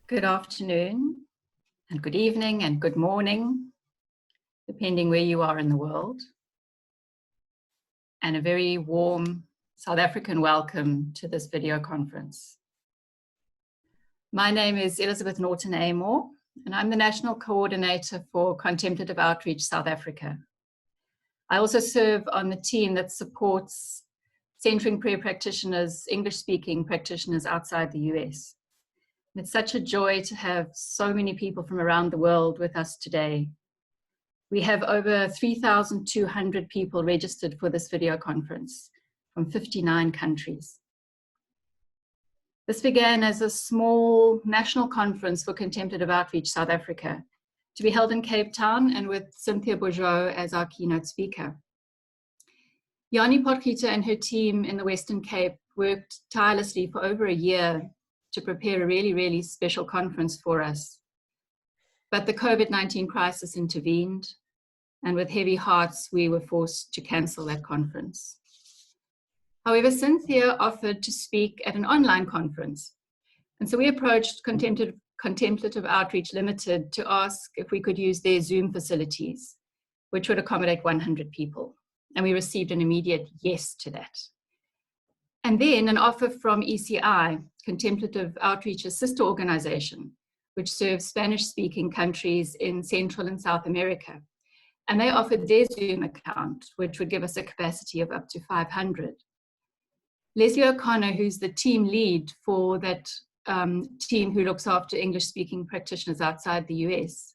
Good afternoon, and good evening, and good morning, depending where you are in the world. And a very warm South African welcome to this video conference. My name is Elizabeth Norton-Amor, and I'm the National Coordinator for Contemplative Outreach South Africa. I also serve on the team that supports centering prayer practitioners, English-speaking practitioners outside the US. It's such a joy to have so many people from around the world with us today. We have over 3,200 people registered for this video conference from 59 countries. This began as a small national conference for Contemplative Outreach South Africa to be held in Cape Town and with Cynthia Bourgeault as our keynote speaker. Jani Potgieter and her team in the Western Cape worked tirelessly for over a year to prepare a really special conference for us. But the COVID-19 crisis intervened, and with heavy hearts, we were forced to cancel that conference. However, Cynthia offered to speak at an online conference. And so we approached Contemplative Outreach Limited to ask if we could use their Zoom facilities, which would accommodate 100 people. And we received an immediate yes to that. And then an offer from ECI, Contemplative Outreach's sister organization, which serves Spanish-speaking countries in Central and South America. And they offered their Zoom account, which would give us a capacity of up to 500. Leslie O'Connor, who's the team lead for that team who looks after English-speaking practitioners outside the US,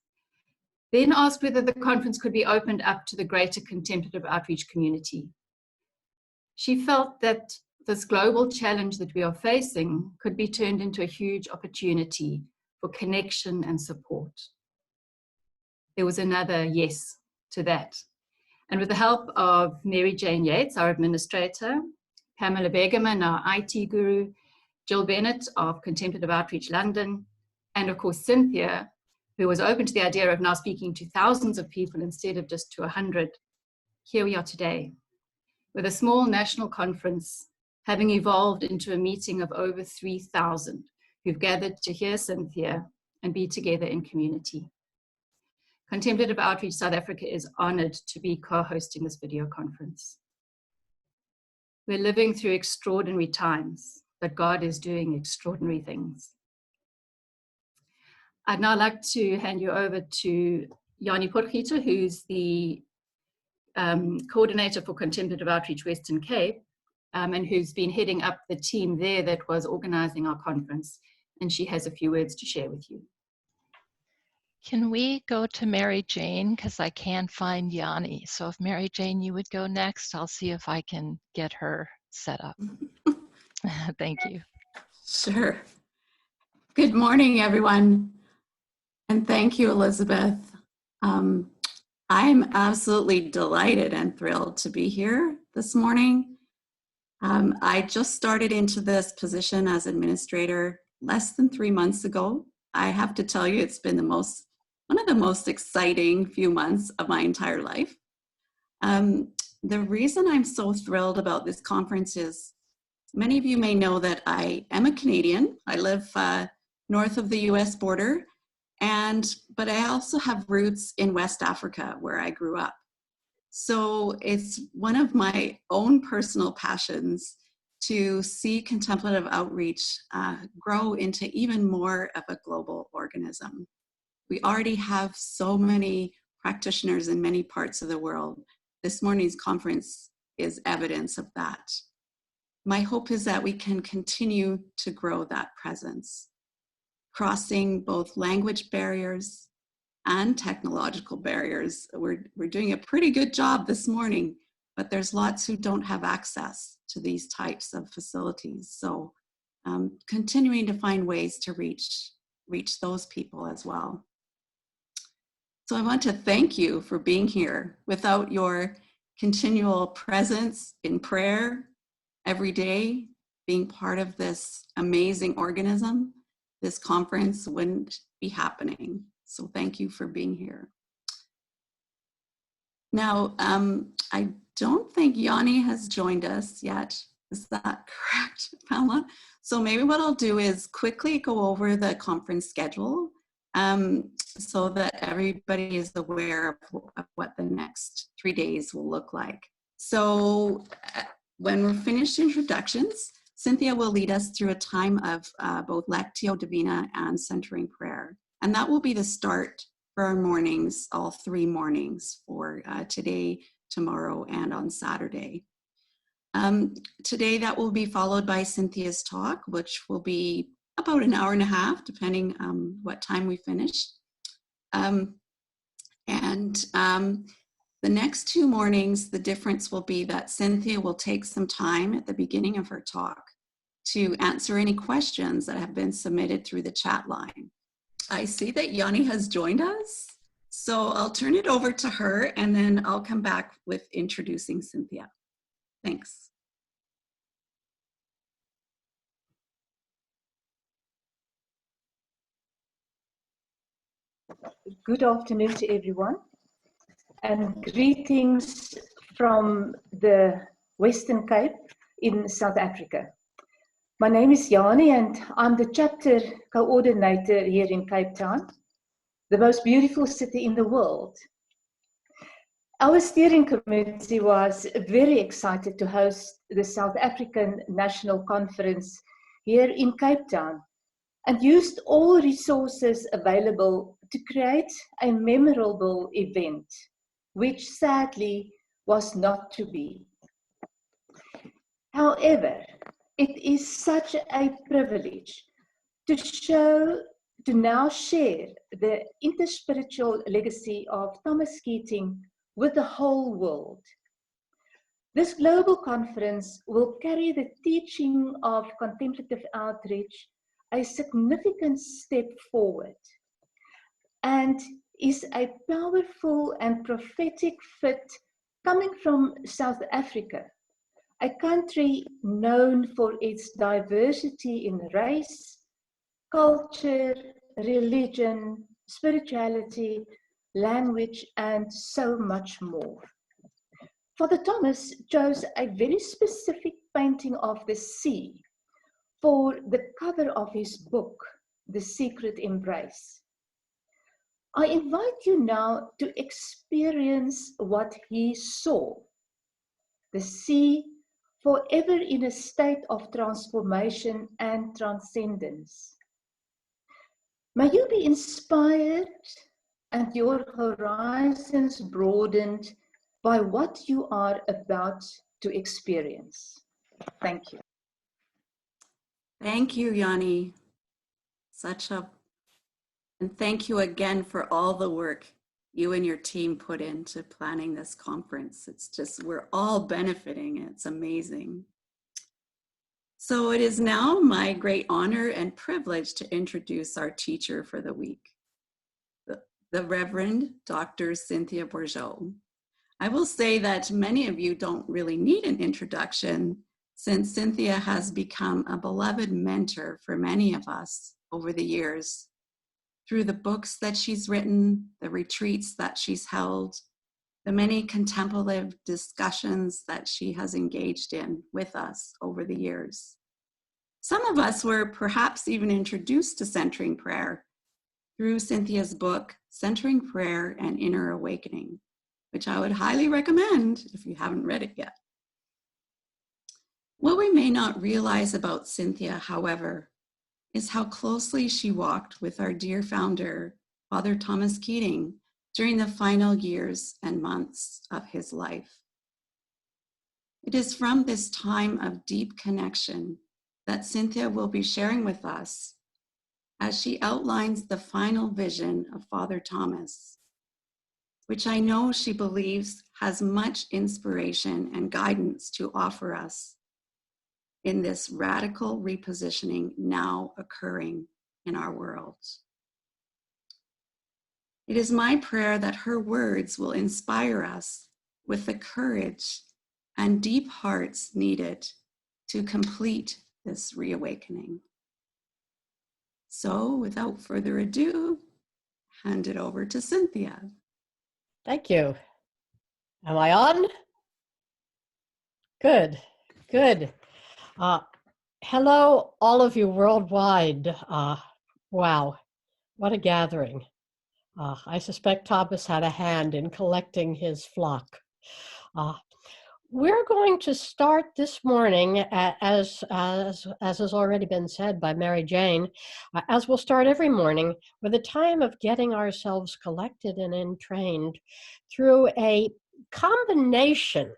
then asked whether the conference could be opened up to the greater Contemplative Outreach community. She felt that this global challenge that we are facing could be turned into a huge opportunity for connection and support. There was another yes to that. And with the help of Mary Jane Yates, our administrator, Pamela Begeman, our IT guru, Jill Bennett of Contemplative Outreach London, and of course Cynthia, who was open to the idea of now speaking to thousands of people instead of just to 100, here we are today, with a small national conference having evolved into a meeting of over 3,000 who've gathered to hear Cynthia and be together in community. Contemplative Outreach South Africa is honored to be co-hosting this video conference. We're living through extraordinary times, but God is doing extraordinary things. I'd now like to hand you over to Jani Potgieter, who's the coordinator for Contemplative Outreach Western Cape, and who's been heading up the team there that was organizing our conference. And she has a few words to share with you. Can we go to Mary Jane? Because I can't find Jani. So if Mary Jane, you would go next, I'll see if I can get her set up. Thank you. Sure. Good morning, everyone. And thank you, Elizabeth. I'm absolutely delighted and thrilled to be here this morning. I just started into this position as administrator less than 3 months ago. I have to tell you, it's been one of the most exciting few months of my entire life. The reason I'm so thrilled about this conference is many of you may know that I am a Canadian. I live north of the US border, but I also have roots in West Africa where I grew up. So it's one of my own personal passions to see contemplative outreach grow into even more of a global organism. We already have so many practitioners in many parts of the world. This morning's conference is evidence of that. My hope is that we can continue to grow that presence, crossing both language barriers and technological barriers. We're doing a pretty good job this morning, but there's lots who don't have access to these types of facilities. So continuing to find ways to reach those people as well. So I want to thank you for being here. Without your continual presence in prayer every day, being part of this amazing organism, this conference wouldn't be happening. So thank you for being here. Now, I don't think Jani has joined us yet Is that correct, Pamela? So maybe what I'll do is quickly go over the conference schedule so that everybody is aware of what the next 3 days will look like. So when we're finished introductions, Cynthia will lead us through a time of both Lectio Divina and centering prayer. And that will be the start for our mornings, all 3 mornings for today, tomorrow, and on Saturday. Today that will be followed by Cynthia's talk, which will be about an hour and a half, depending what time we finish. The next 2 mornings, the difference will be that Cynthia will take some time at the beginning of her talk to answer any questions that have been submitted through the chat line. I see that Yanni has joined us, so I'll turn it over to her and then I'll come back with introducing Cynthia. Thanks. Good afternoon to everyone, and greetings from the Western Cape in South Africa. My name is Yanni and I'm the chapter coordinator here in Cape Town, the most beautiful city in the world. Our steering committee was very excited to host the South African National Conference here in Cape Town and used all resources available to create a memorable event, which sadly was not to be. However, it is such a privilege to now share the interspiritual legacy of Thomas Keating with the whole world. This global conference will carry the teaching of contemplative outreach a significant step forward and is a powerful and prophetic fit coming from South Africa, a country known for its diversity in race, culture, religion, spirituality, language, and so much more. Father Thomas chose a very specific painting of the sea for the cover of his book, The Secret Embrace. I invite you now to experience what he saw, the sea forever in a state of transformation and transcendence. May you be inspired and your horizons broadened by what you are about to experience. Thank you. Thank you, Yanni. And thank you again for all the work you and your team put into planning this conference. It's just, we're all benefiting. It's amazing. So it is now my great honor and privilege to introduce our teacher for the week, the Reverend Dr. Cynthia Bourgeault. I will say that many of you don't really need an introduction, since Cynthia has become a beloved mentor for many of us over the years, through the books that she's written, the retreats that she's held, the many contemplative discussions that she has engaged in with us over the years. Some of us were perhaps even introduced to centering prayer through Cynthia's book, Centering Prayer and Inner Awakening, which I would highly recommend if you haven't read it yet. What we may not realize about Cynthia, however, is how closely she walked with our dear founder, Father Thomas Keating, during the final years and months of his life. It is from this time of deep connection that Cynthia will be sharing with us as she outlines the final vision of Father Thomas, which I know she believes has much inspiration and guidance to offer us in this radical repositioning now occurring in our world. It is my prayer that her words will inspire us with the courage and deep hearts needed to complete this reawakening. So without further ado, hand it over to Cynthia. Thank you. Am I on? Good, good. Uh, Hello, all of you worldwide. Wow, what a gathering. I suspect Thomas had a hand in collecting his flock. Uh, we're going to start this morning, as has already been said by Mary Jane, as we'll start every morning, with a time of getting ourselves collected and entrained through a combination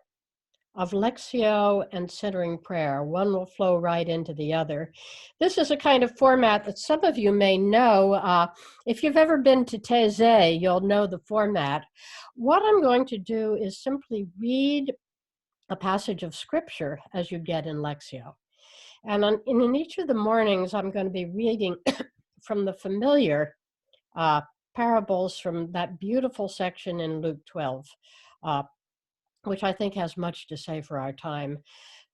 of Lectio and centering prayer. One will flow right into the other. This is a kind of format that some of you may know. If you've ever been to Taizé, you'll know the format. What I'm going to do is simply read a passage of scripture as you get in Lectio. And in each of the mornings, I'm going to be reading from the familiar parables from that beautiful section in Luke 12. Which I think has much to say for our time.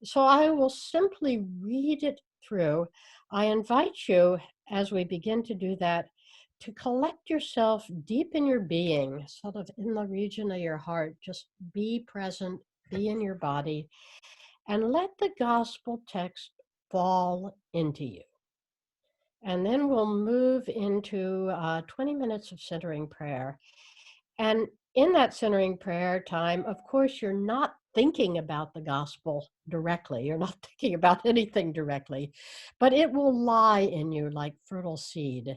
So I will simply read it through. I invite you, as we begin to do that, to collect yourself deep in your being, sort of in the region of your heart. Just be present, be in your body, and let the gospel text fall into you. And then we'll move into 20 minutes of centering prayer. And in that centering prayer time, of course, you're not thinking about the gospel directly. You're not thinking about anything directly, but it will lie in you like fertile seed.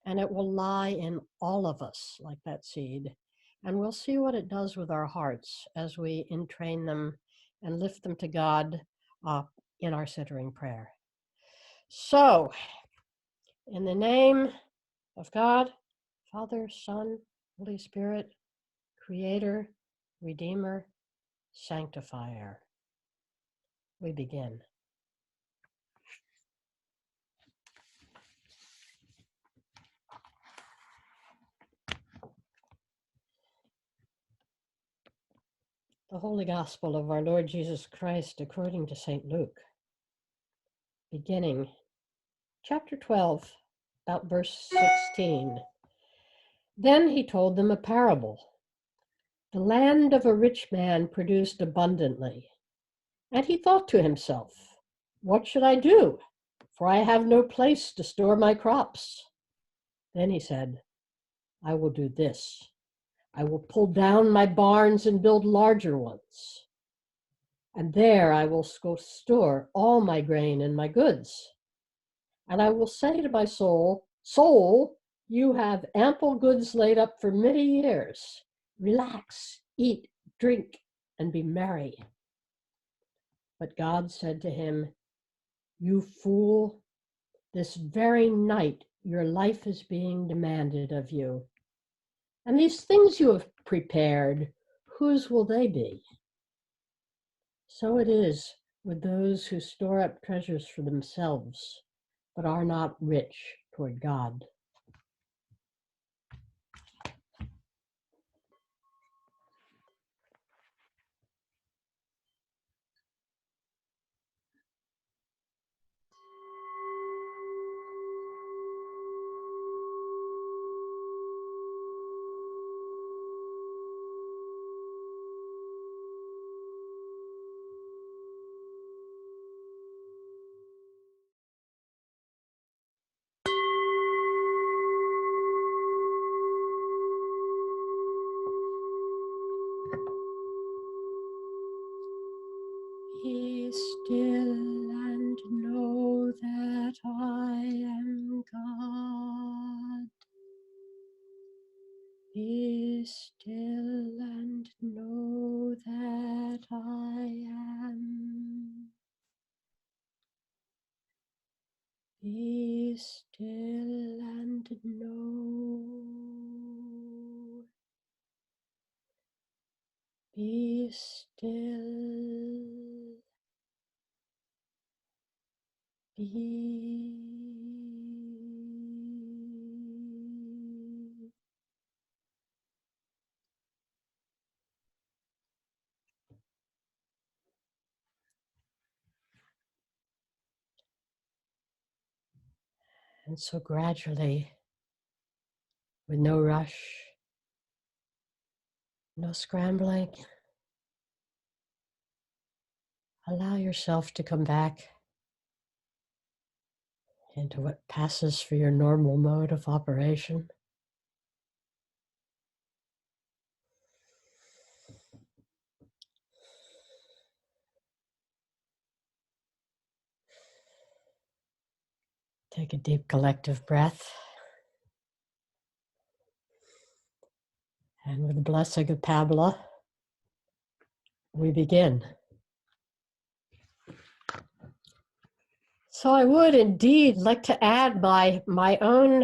And it will lie in all of us like that seed. And we'll see what it does with our hearts as we entrain them and lift them to God in our centering prayer. So, in the name of God, Father, Son, Holy Spirit, Creator, Redeemer, Sanctifier. We begin. The Holy Gospel of our Lord Jesus Christ according to St. Luke, beginning chapter 12, about verse 16. Then he told them a parable. The land of a rich man produced abundantly, and he thought to himself, what should I do? For I have no place to store my crops. Then he said, I will do this. I will pull down my barns and build larger ones. And there I will store all my grain and my goods. And I will say to my soul, soul, you have ample goods laid up for many years. Relax, eat, drink, and be merry. But God said to him, you fool, this very night your life is being demanded of you. And these things you have prepared, whose will they be? So it is with those who store up treasures for themselves, but are not rich toward God. Be still and know that I am God. Be still and know that I am. Be still and know. Be still. Be. And so gradually, with no rush, no scrambling, Allow yourself to come back into what passes for your normal mode of operation. Take a deep collective breath. And with the blessing of Pamela, we begin. So I would indeed like to add my own,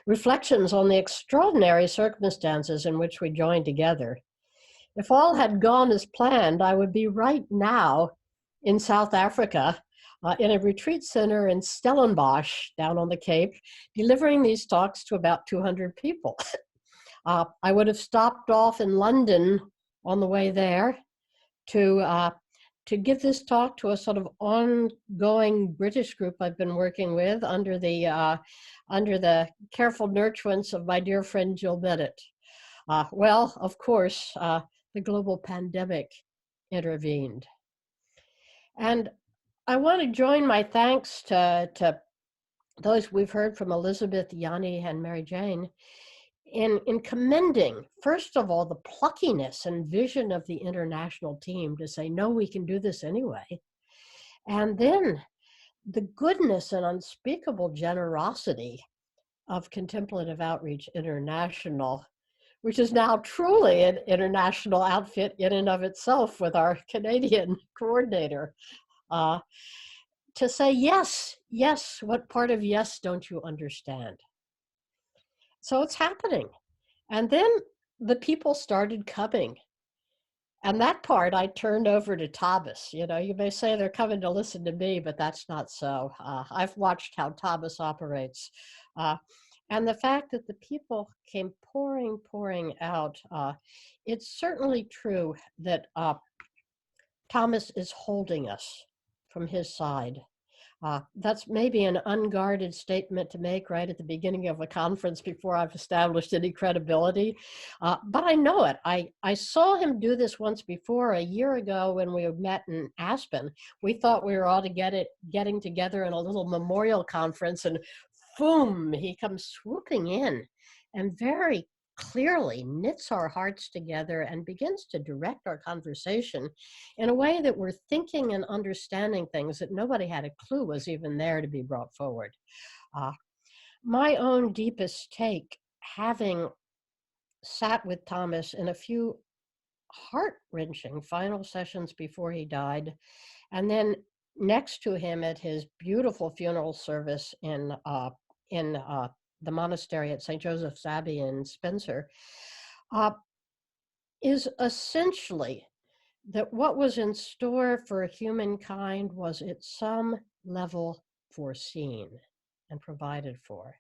reflections on the extraordinary circumstances in which we joined together. If all had gone as planned, I would be right now in South Africa, in a retreat center in Stellenbosch, down on the Cape, delivering these talks to about 200 people. I would have stopped off in London on the way there to give this talk to a sort of ongoing British group I've been working with under the careful nurturance of my dear friend Jill Bennett. Well, of course, the global pandemic intervened. And I want to join my thanks to those we've heard from Elizabeth, Yanni, and Mary Jane in commending, first of all, the pluckiness and vision of the international team to say, no, we can do this anyway. And then the goodness and unspeakable generosity of Contemplative Outreach International, which is now truly an international outfit in and of itself with our Canadian coordinator, to say, yes, what part of yes don't you understand? So it's happening. And then the people started coming. And that part I turned over to Thomas. You know, you may say they're coming to listen to me, but that's not so. I've watched how Thomas operates. And the fact that the people came pouring out, it's certainly true that Thomas is holding us from his side. That's maybe an unguarded statement to make right at the beginning of a conference before I've established any credibility, but I know it. I saw him do this once before, a year ago when we met in Aspen. We thought we were all getting together in a little memorial conference, and boom, he comes swooping in and very clearly knits our hearts together and begins to direct our conversation in a way that we're thinking and understanding things that nobody had a clue was even there to be brought forward. My own deepest take, having sat with Thomas in a few heart-wrenching final sessions before he died, and then next to him at his beautiful funeral service in the monastery at St. Joseph's Abbey in Spencer, is essentially that what was in store for humankind was at some level foreseen and provided for.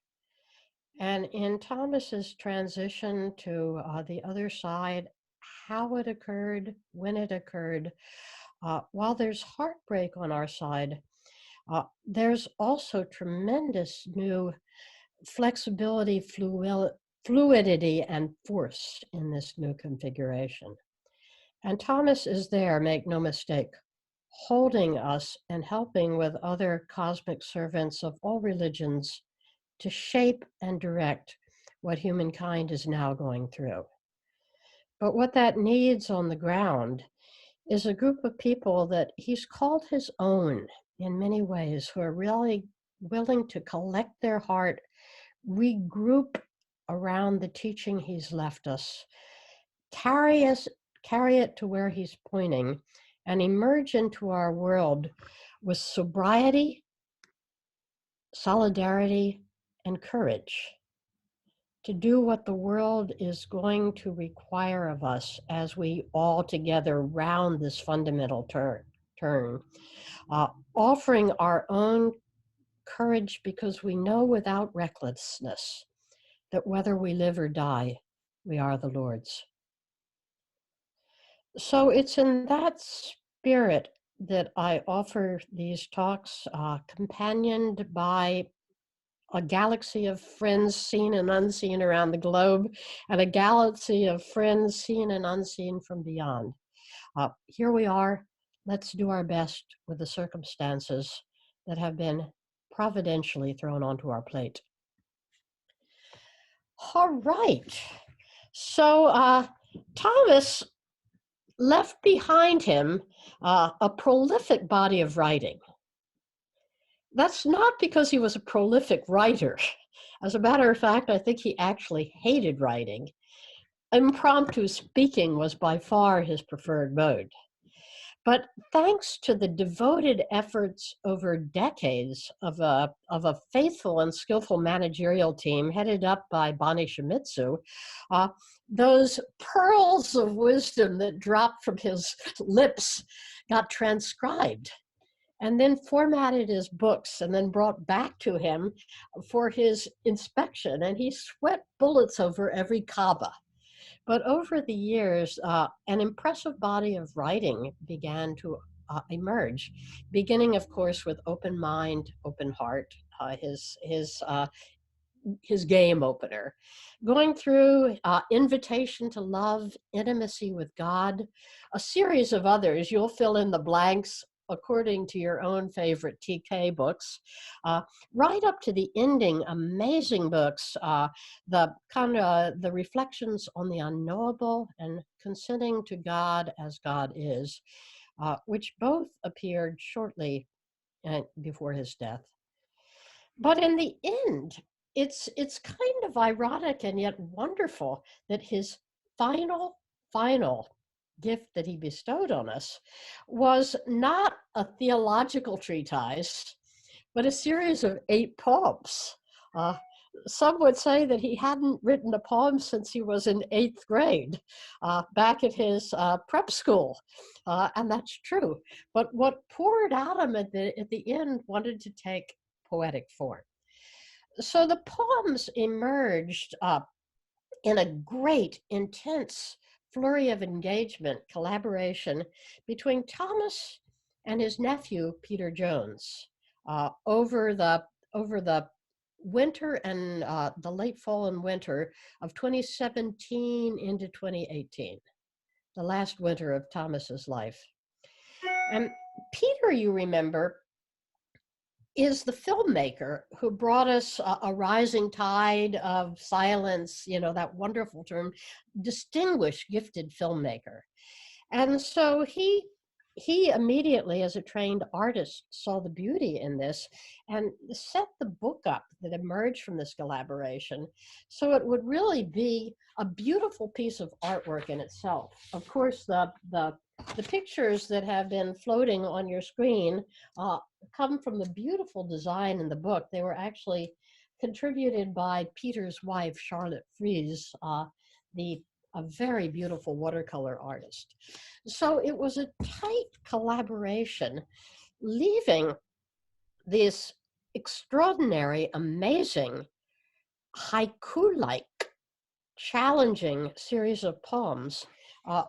And in Thomas's transition to the other side, how it occurred, when it occurred, while there's heartbreak on our side, there's also tremendous new flexibility, fluidity, and force in this new configuration. And Thomas is there, make no mistake, holding us and helping with other cosmic servants of all religions to shape and direct what humankind is now going through. But what that needs on the ground is a group of people that he's called his own in many ways, who are really willing to collect their heart, regroup around the teaching he's left us, carry it to where he's pointing, and emerge into our world with sobriety, solidarity, and courage to do what the world is going to require of us as we all together round this fundamental turn, offering our own courage because we know without recklessness that whether we live or die, we are the Lord's. So it's in that spirit that I offer these talks, companioned by a galaxy of friends seen and unseen around the globe, and a galaxy of friends seen and unseen from beyond. Here we are let's do our best with the circumstances that have been providentially thrown onto our plate. All right. So Thomas left behind him a prolific body of writing. That's not because he was a prolific writer. As a matter of fact, I think he actually hated writing. Impromptu speaking was by far his preferred mode. But thanks to the devoted efforts over decades of a faithful and skillful managerial team headed up by Bonnie Shimizu, those pearls of wisdom that dropped from his lips got transcribed and then formatted as books and then brought back to him for his inspection. And he sweat bullets over every kaba. But over the years, an impressive body of writing began to emerge, beginning, of course, with Open Mind, Open Heart, his game opener, going through Invitation to Love, Intimacy with God, a series of others. You'll fill in the blanks according to your own favorite TK books, right up to the ending, amazing books, the reflections on the unknowable and consenting to God as God is, which both appeared shortly before his death. But in the end, it's kind of ironic and yet wonderful that his final gift that he bestowed on us was not a theological treatise, but a series of 8 poems. Some would say that he hadn't written a poem since he was in 8th grade, back at his prep school, and that's true. But what poured out of him at the end wanted to take poetic form. So the poems emerged in a great, intense flurry of engagement, collaboration between Thomas and his nephew, Peter Jones, over the winter and the late fall and winter of 2017 into 2018, the last winter of Thomas's life. And Peter, you remember, is the filmmaker who brought us a rising tide of silence, that wonderful term, distinguished, gifted filmmaker. And so he immediately, as a trained artist, saw the beauty in this and set the book up that emerged from this collaboration. So it would really be a beautiful piece of artwork in itself. Of course, the pictures that have been floating on your screen come from the beautiful design in the book. They were actually contributed by Peter's wife, Charlotte Fries, a very beautiful watercolor artist. So it was a tight collaboration, leaving this extraordinary, amazing, haiku-like, challenging series of poems,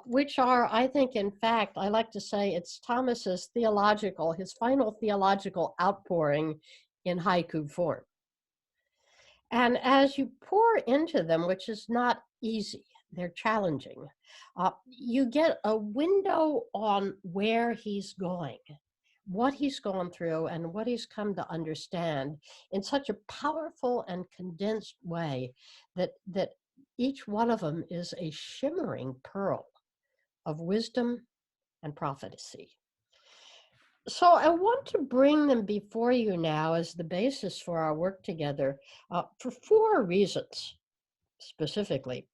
which are, I think, in fact, I like to say it's Thomas's his final theological outpouring in haiku form. And as you pour into them, which is not easy, they're challenging, you get a window on where he's going, what he's gone through, and what he's come to understand in such a powerful and condensed way that each one of them is a shimmering pearl of wisdom and prophecy. So I want to bring them before you now as the basis for our work together for 4 reasons, specifically.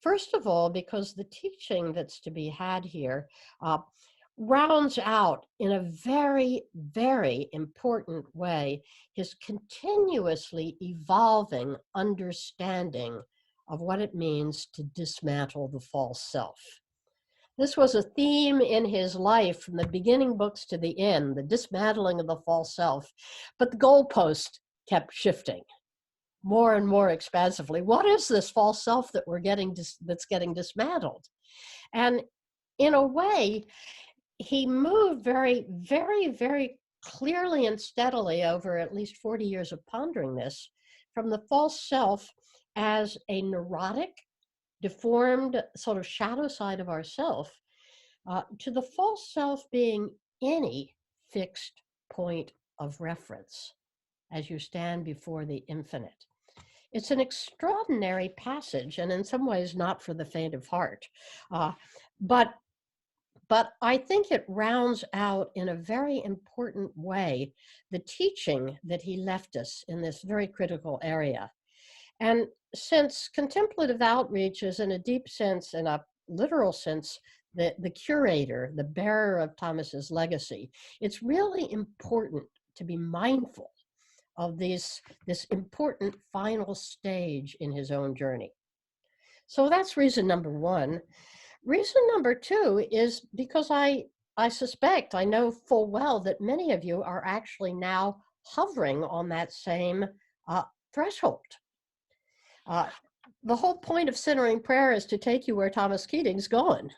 First of all, because the teaching that's to be had here rounds out in a very, very important way his continuously evolving understanding of what it means to dismantle the false self. This was a theme in his life from the beginning books to the end, the dismantling of the false self. But the goalpost kept shifting more and more expansively. What is this false self that that's getting dismantled? And in a way, he moved very, very, very clearly and steadily over at least 40 years of pondering this from the false self as a neurotic, deformed sort of shadow side of ourself to the false self being any fixed point of reference as you stand before the infinite. It's an extraordinary passage, and in some ways not for the faint of heart. But I think it rounds out in a very important way the teaching that he left us in this very critical area. And since contemplative outreach is in a deep sense, in a literal sense, the curator, the bearer of Thomas's legacy, it's really important to be mindful of this important final stage in his own journey. So that's reason number one. Reason number two is because I suspect, I know full well that many of you are actually now hovering on that same threshold. The whole point of centering prayer is to take you where Thomas Keating's going.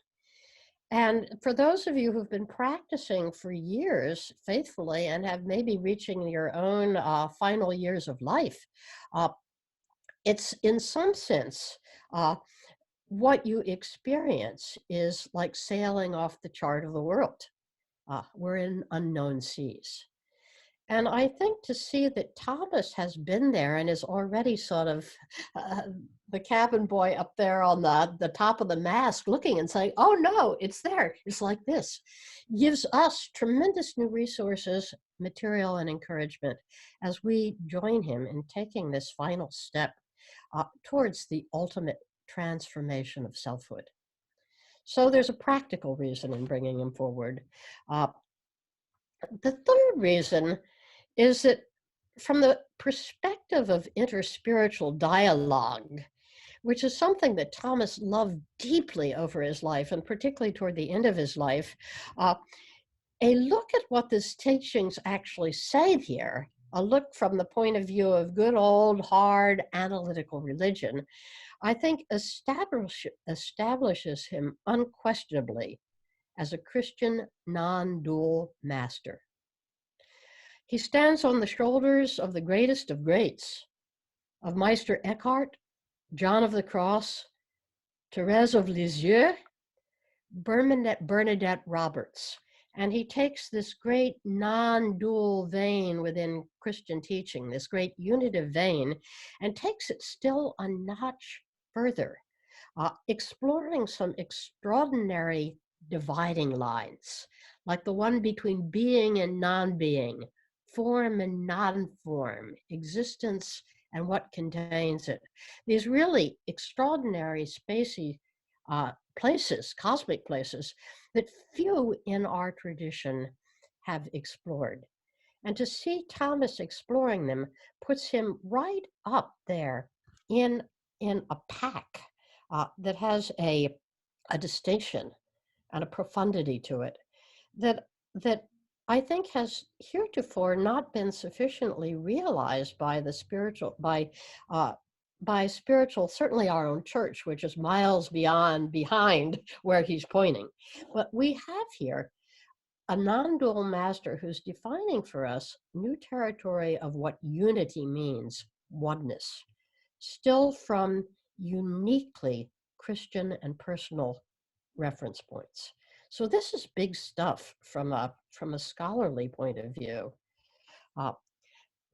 And for those of you who've been practicing for years faithfully and have maybe reaching your own final years of life, it's in some sense, what you experience is like sailing off the chart of the world. We're in unknown seas. And I think to see that Thomas has been there and is already sort of the cabin boy up there on the top of the mast looking and saying, oh no, it's there, it's like this, gives us tremendous new resources, material, and encouragement as we join him in taking this final step towards the ultimate transformation of selfhood. So there's a practical reason in bringing him forward. The third reason is that from the perspective of interspiritual dialogue, which is something that Thomas loved deeply over his life, and particularly toward the end of his life, a look at what these teachings actually say here, a look from the point of view of good old hard analytical religion, I think establishes him unquestionably as a Christian non-dual master. He stands on the shoulders of the greatest of greats, of Meister Eckhart, John of the Cross, Therese of Lisieux, Bernadette Roberts. And he takes this great non-dual vein within Christian teaching, this great unitive vein, and takes it still a notch further, exploring some extraordinary dividing lines, like the one between being and non-being, form and non-form, existence and what contains it. These really extraordinary spacey places, cosmic places, that few in our tradition have explored. And to see Thomas exploring them puts him right up there in a pack that has a distinction and a profundity to it that I think has heretofore not been sufficiently realized by the spiritual, by spiritual, certainly our own church, which is miles behind where he's pointing. But we have here a non-dual master who's defining for us new territory of what unity means, oneness, still from uniquely Christian and personal reference points. So this is big stuff from a scholarly point of view.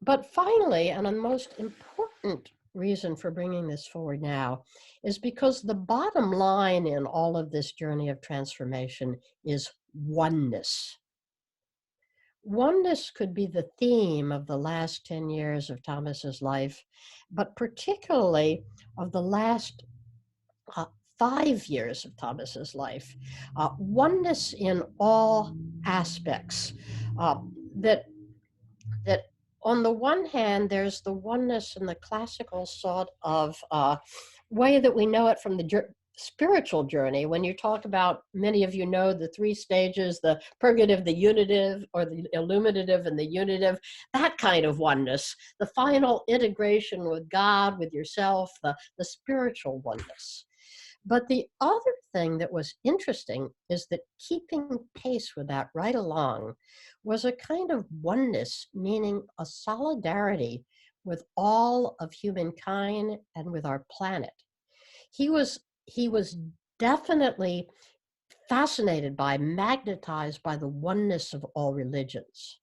But finally, and a most important reason for bringing this forward now, is because the bottom line in all of this journey of transformation is oneness. Oneness could be the theme of the last 10 years of Thomas's life, but particularly of the last 5 years of Thomas's life. Oneness in all aspects. That on the one hand, there's the oneness in the classical sort of way that we know it from the spiritual journey. When you talk about, many of you know the 3 stages, the purgative, the unitive, or the illuminative and the unitive, that kind of oneness, the final integration with God, with yourself, the spiritual oneness. But the other thing that was interesting is that keeping pace with that right along was a kind of oneness, meaning a solidarity with all of humankind and with our planet. He was definitely fascinated by, magnetized by the oneness of all religions.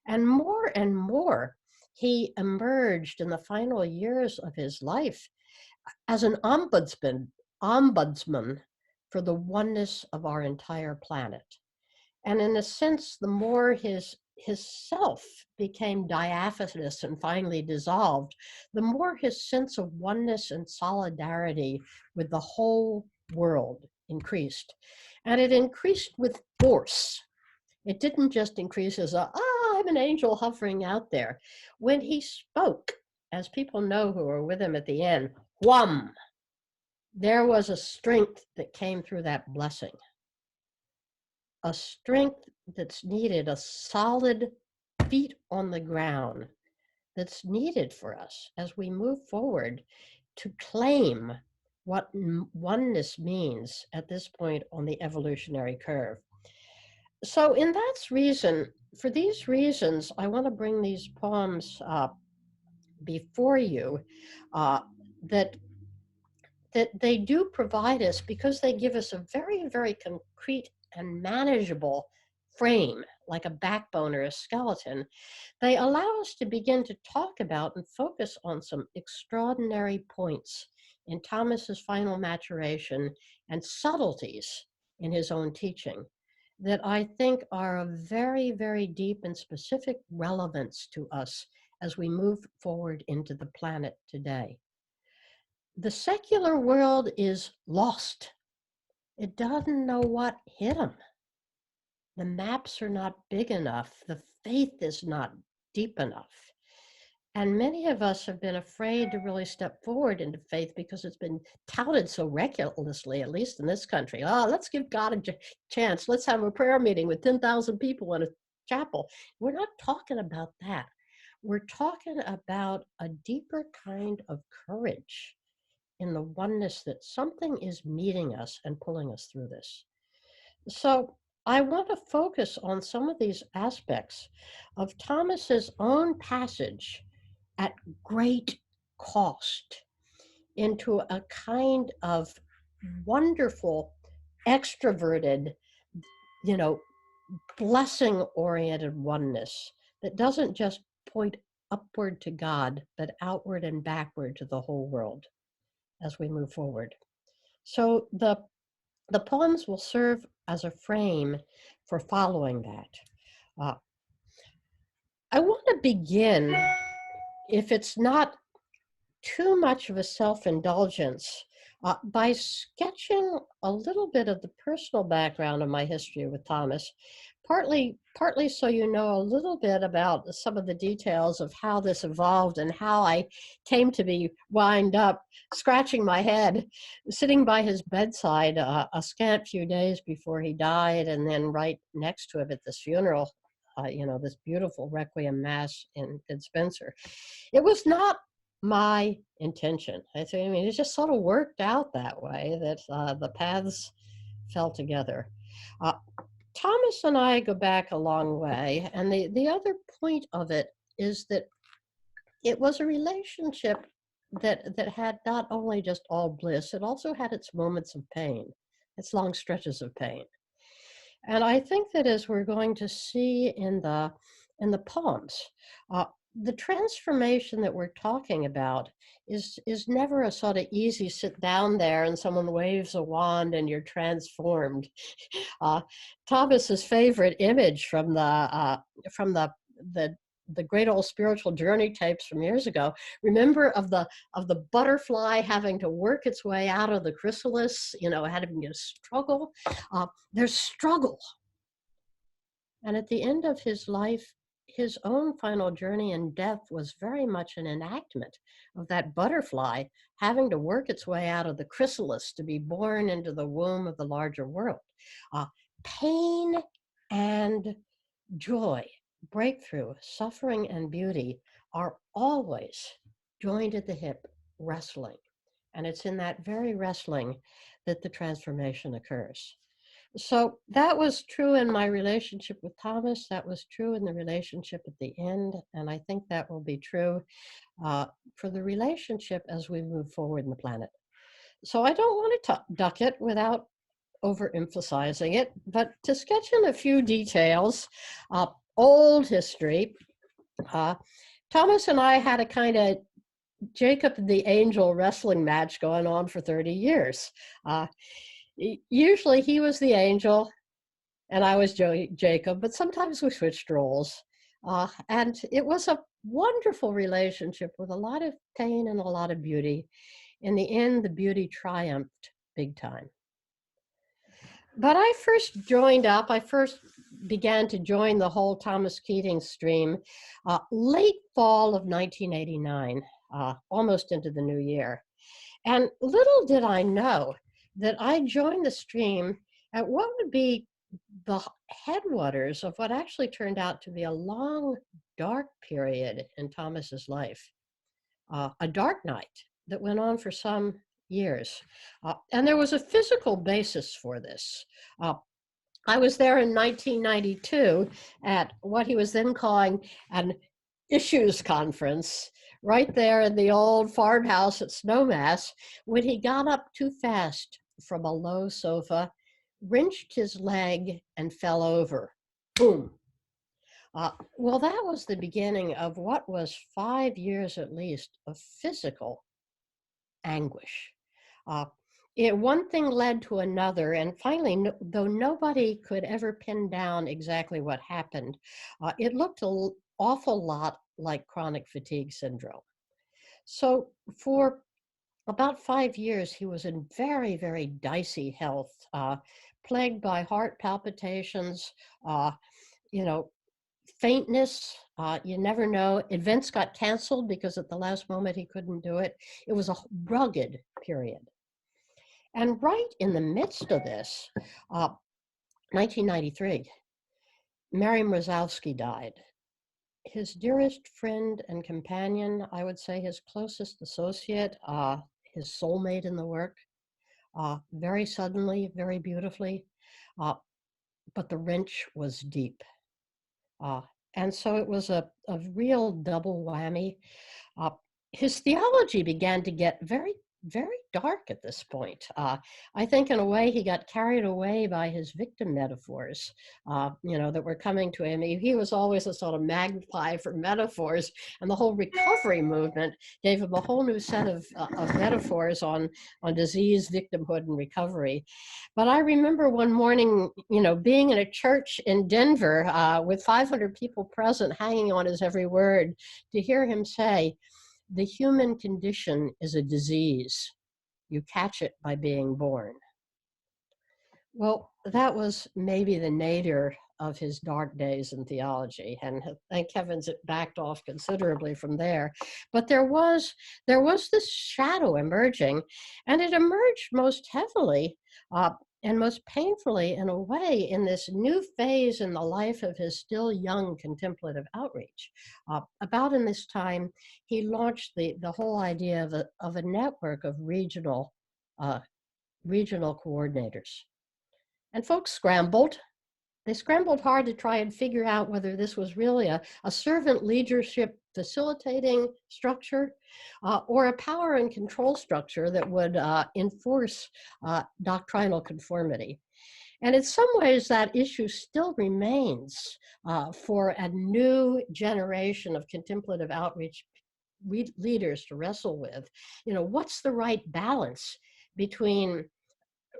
And more, he emerged in the final years of his life as an ombudsman for the oneness of our entire planet. And in a sense, the more his self became diaphanous and finally dissolved, the more his sense of oneness and solidarity with the whole world increased. And it increased with force. It didn't just increase as I'm an angel hovering out there. When he spoke, as people know who were with him at the end, wham, there was a strength that came through that blessing. A strength that's needed, a solid feet on the ground that's needed for us as we move forward to claim what oneness means at this point on the evolutionary curve. So for these reasons, I want to bring these poems before you that they do provide us, because they give us a very, very concrete and manageable frame, like a backbone or a skeleton. They allow us to begin to talk about and focus on some extraordinary points in Thomas's final maturation and subtleties in his own teaching that I think are of very, very deep and specific relevance to us as we move forward into the planet today. The secular world is lost. It doesn't know what hit them. The maps are not big enough. The faith is not deep enough. And many of us have been afraid to really step forward into faith because it's been touted so recklessly, at least in this country. Let's give God a chance. Let's have a prayer meeting with 10,000 people in a chapel. We're not talking about that. We're talking about a deeper kind of courage in the oneness that something is meeting us and pulling us through this. So I want to focus on some of these aspects of Thomas's own passage at great cost into a kind of wonderful, extroverted, blessing-oriented oneness that doesn't just point upward to God, but outward and backward to the whole world as we move forward. So the poems will serve as a frame for following that. I want to begin, if it's not too much of a self-indulgence, by sketching a little bit of the personal background of my history with Thomas, partly so you know a little bit about some of the details of how this evolved and how I came to be wound up scratching my head, sitting by his bedside a scant few days before he died, and then right next to him at this funeral, this beautiful Requiem Mass in Spencer. It was not my intention. I mean, it just sort of worked out that way, that the paths fell together. Thomas and I go back a long way, and the other point of it is that it was a relationship that had not only just all bliss, it also had its moments of pain, its long stretches of pain. And I think that as we're going to see in the poems, the transformation that we're talking about is never a sort of easy sit down there and someone waves a wand and you're transformed. Thomas's favorite image from the great old spiritual journey tapes from years ago, remember of the butterfly having to work its way out of the chrysalis, having to struggle. There's struggle. And at the end of his life, his own final journey in death was very much an enactment of that butterfly having to work its way out of the chrysalis to be born into the womb of the larger world. Pain and joy, breakthrough, suffering and beauty are always joined at the hip, wrestling. And it's in that very wrestling that the transformation occurs. So that was true in my relationship with Thomas. That was true in the relationship at the end. And I think that will be true for the relationship as we move forward in the planet. So I don't want to duck it without overemphasizing it, but to sketch in a few details, old history, Thomas and I had a kind of Jacob and the Angel wrestling match going on for 30 years. Usually he was the angel and I was Jacob, but sometimes we switched roles. And it was a wonderful relationship with a lot of pain and a lot of beauty. In the end, the beauty triumphed big time. But I first began to join the whole Thomas Keating stream late fall of 1989, almost into the new year. And little did I know that I joined the stream at what would be the headwaters of what actually turned out to be a long, dark period in Thomas's life, a dark night that went on for some years. And there was a physical basis for this. I was there in 1992 at what he was then calling an issues conference, right there in the old farmhouse at Snowmass, when he got up too fast from a low sofa, wrenched his leg, and fell over. Boom. Well, that was the beginning of what was 5 years at least of physical anguish. One thing led to another, and finally, though nobody could ever pin down exactly what happened, it looked an awful lot like chronic fatigue syndrome. So for about 5 years, he was in very, very dicey health, plagued by heart palpitations, faintness. You never know. Events got canceled because at the last moment he couldn't do it. It was a rugged period. And right in the midst of this, 1993, Mary Mrozowski died. His dearest friend and companion, I would say his closest associate, his soulmate in the work, very suddenly, very beautifully, but the wrench was deep. And so it was a real double whammy. His theology began to get very, very dark at this point. I think in a way he got carried away by his victim metaphors, that were coming to him. He was always a sort of magpie for metaphors, and the whole recovery movement gave him a whole new set of metaphors on disease, victimhood, and recovery. But I remember one morning, being in a church in Denver with 500 people present, hanging on his every word, to hear him say, "The human condition is a disease. You catch it by being born." Well, that was maybe the nadir of his dark days in theology, and thank heavens it backed off considerably from there. But there was this shadow emerging, and it emerged most heavily and most painfully in a way in this new phase in the life of his still young contemplative outreach. About in this time, he launched the whole idea of a network of regional coordinators. And folks scrambled. They scrambled hard to try and figure out whether this was really a servant leadership facilitating structure or a power and control structure that would enforce doctrinal conformity. And in some ways, that issue still remains for a new generation of contemplative outreach leaders to wrestle with. What's the right balance between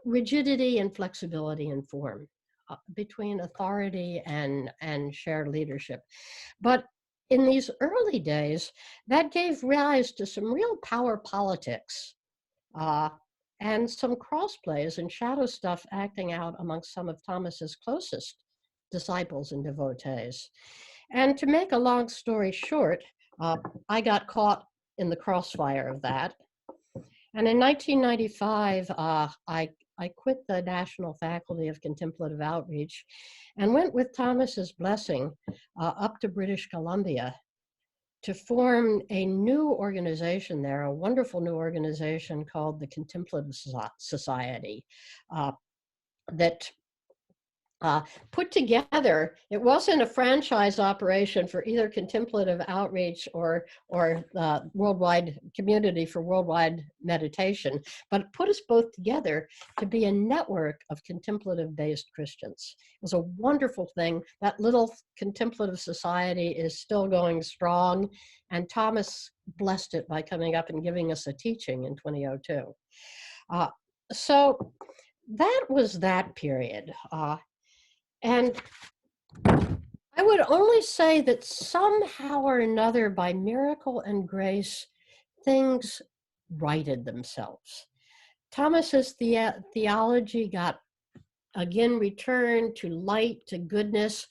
rigidity and flexibility in form, between authority and shared leadership? But in these early days, that gave rise to some real power politics and some cross plays and shadow stuff acting out amongst some of Thomas's closest disciples and devotees. And to make a long story short, I got caught in the crossfire of that. And in 1995, I quit the National Faculty of Contemplative Outreach and went with Thomas's blessing up to British Columbia to form a new organization there, a wonderful new organization called the Contemplative Society that put together. It wasn't a franchise operation for either Contemplative Outreach or Worldwide Community for Worldwide Meditation, but put us both together to be a network of contemplative-based Christians. It was a wonderful thing. That little contemplative society is still going strong, and Thomas blessed it by coming up and giving us a teaching in 2002. So that was that period. And I would only say that somehow or another, by miracle and grace, things righted themselves. Thomas's theology got again returned to light, to goodness,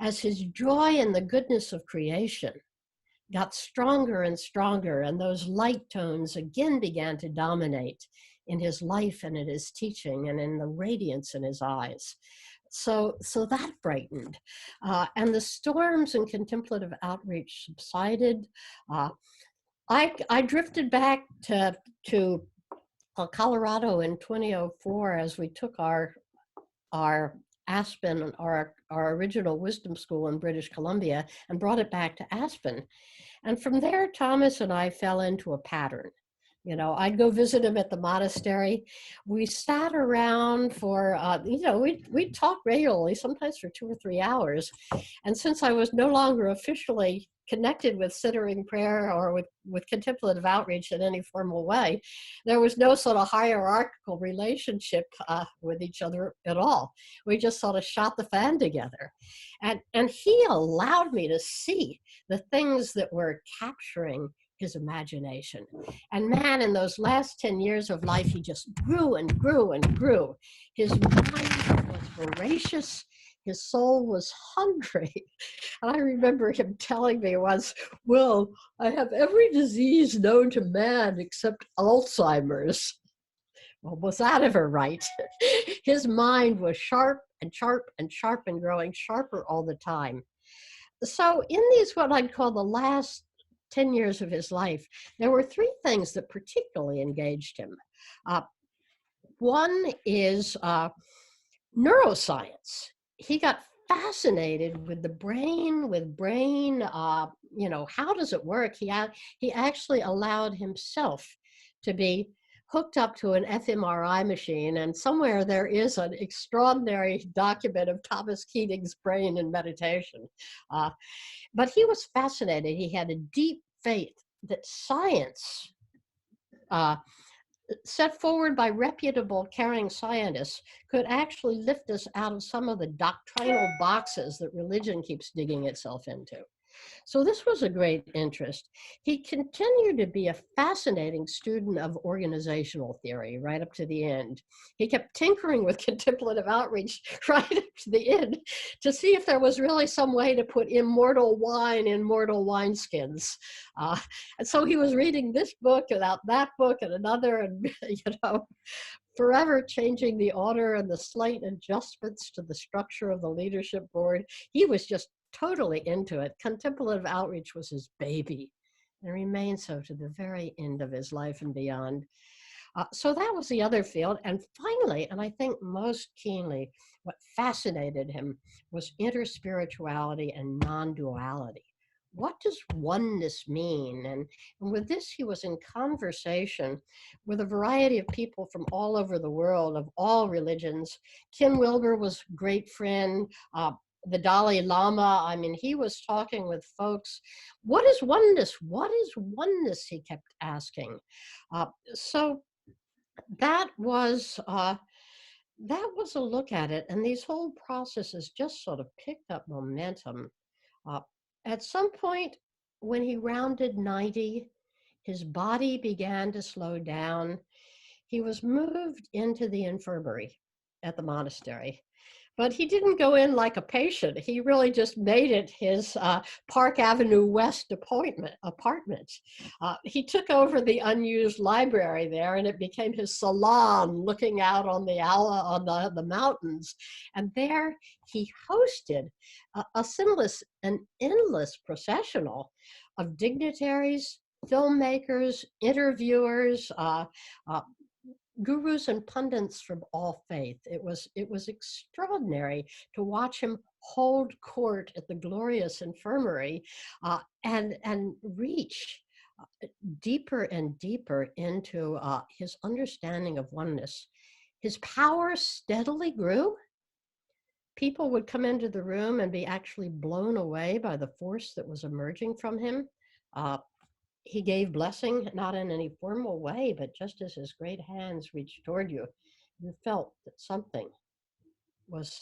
as his joy in the goodness of creation got stronger and stronger, and those light tones again began to dominate in his life and in his teaching and in the radiance in his eyes. So that brightened. And the storms in contemplative outreach subsided. I drifted back to Colorado in 2004 as we took our Aspen, our original wisdom school in British Columbia, and brought it back to Aspen. And from there, Thomas and I fell into a pattern. You know, I'd go visit him at the monastery. We sat around for, we'd talk regularly, sometimes for 2 or 3 hours. And since I was no longer officially connected with centering prayer or with contemplative outreach in any formal way, there was no sort of hierarchical relationship with each other at all. We just sort of shot the fan together. And he allowed me to see the things that were capturing his imagination. And man, in those last 10 years of life, he just grew and grew and grew. His mind was voracious. His soul was hungry. And I remember him telling me once, "Well, I have every disease known to man except Alzheimer's." Well, was that ever right? His mind was sharp and sharp and sharp and growing sharper all the time. So in these, what I'd call the last 10 years of his life, there were 3 things that particularly engaged him. One is neuroscience. He got fascinated with the brain, how does it work? He actually allowed himself to be hooked up to an fMRI machine, and somewhere there is an extraordinary document of Thomas Keating's brain in meditation. But he was fascinated. He had a deep faith that science, set forward by reputable, caring scientists, could actually lift us out of some of the doctrinal boxes that religion keeps digging itself into. So this was a great interest. He continued to be a fascinating student of organizational theory right up to the end. He kept tinkering with contemplative outreach right up to the end to see if there was really some way to put immortal wine in mortal wineskins. And so he was reading this book and that book and another, and forever changing the order and the slight adjustments to the structure of the leadership board. He was just totally into it. Contemplative outreach was his baby and remained so to the very end of his life and beyond. So that was the other field. And finally, and I think most keenly, what fascinated him was interspirituality and non-duality. What does oneness mean? And with this, he was in conversation with a variety of people from all over the world, of all religions. Ken Wilber was a great friend. The Dalai Lama, I mean, he was talking with folks. What is oneness? What is oneness? He kept asking. So that was a look at it. And these whole processes just sort of picked up momentum. At some point, when he rounded 90, his body began to slow down. He was moved into the infirmary at the monastery. But he didn't go in like a patient. He really just made it his Park Avenue West apartment. He took over the unused library there, and it became his salon looking out on the mountains. And there he hosted a sinless and endless processional of dignitaries, filmmakers, interviewers, gurus and pundits from all faith. It was extraordinary to watch him hold court at the glorious infirmary and reach deeper and deeper into his understanding of oneness. His power steadily grew. People would come into the room and be actually blown away by the force that was emerging from him. He gave blessing, not in any formal way, but just as his great hands reached toward you, you felt that something was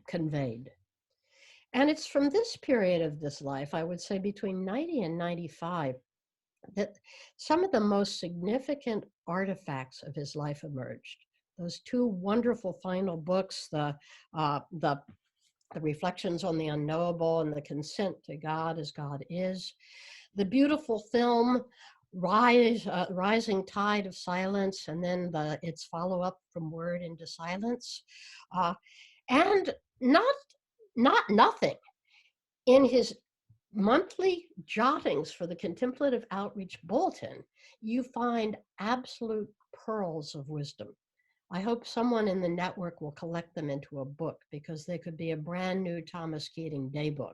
conveyed. And it's from this period of this life, I would say between 90 and 95, that some of the most significant artifacts of his life emerged. Those two wonderful final books, the Reflections on the Unknowable and the Consent to God as God Is, the beautiful film Rising Tide of Silence, and then its follow-up From Word into Silence, and nothing in his monthly jottings for the Contemplative Outreach Bulletin. You find absolute pearls of wisdom. I hope someone in the network will collect them into a book, because they could be a brand new Thomas Keating daybook.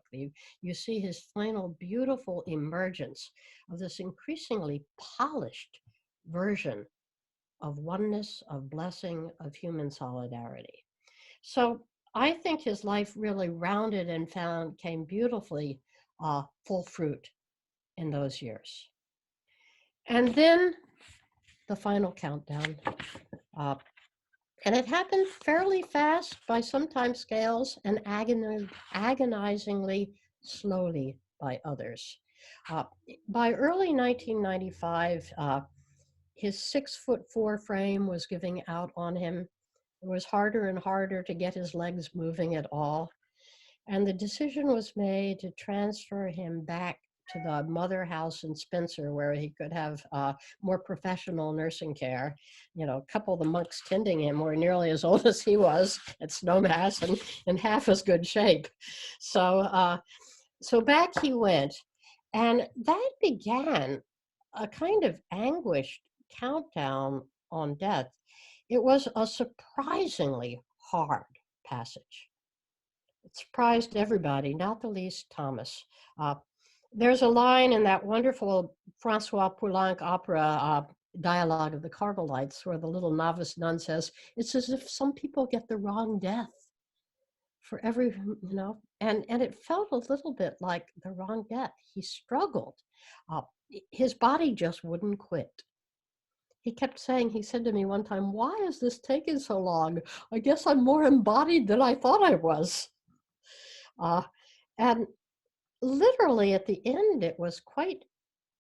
You see his final beautiful emergence of this increasingly polished version of oneness, of blessing, of human solidarity. So I think his life really rounded and came beautifully full fruit in those years. And then the final countdown. And it happened fairly fast by sometimes scales, and agonizingly slowly by others. By early 1995, his 6'4" frame was giving out on him. It was harder and harder to get his legs moving at all. And the decision was made to transfer him back to the mother house in Spencer, where he could have more professional nursing care. You know, a couple of the monks tending him were nearly as old as he was at Snowmass and in half as good shape. So, so back he went. And that began a kind of anguished countdown on death. It was a surprisingly hard passage. It surprised everybody, not the least Thomas. There's a line in that wonderful Francois Poulenc opera, Dialogue of the Carmelites, where the little novice nun says, it's as if some people get the wrong death for every, you know, and it felt a little bit like the wrong death. He struggled. His body just wouldn't quit. He kept saying, he said to me one time, why is this taking so long? I guess I'm more embodied than I thought I was. And literally at the end, it was quite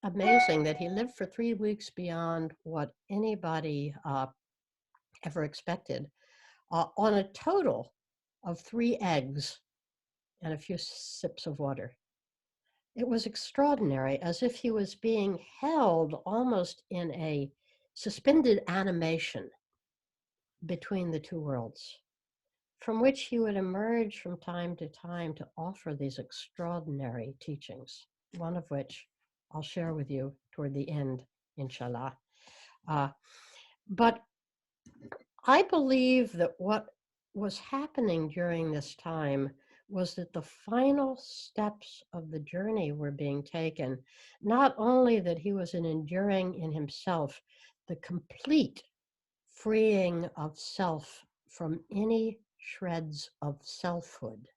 amazing that he lived for 3 weeks beyond what anybody ever expected, on a total of 3 eggs and a few sips of water. It was extraordinary, as if he was being held almost in a suspended animation between the two worlds, from which he would emerge from time to time to offer these extraordinary teachings, one of which I'll share with you toward the end, inshallah. But I believe that what was happening during this time was that the final steps of the journey were being taken. Not only that he was enduring in himself the complete freeing of self from any shreds of selfhood,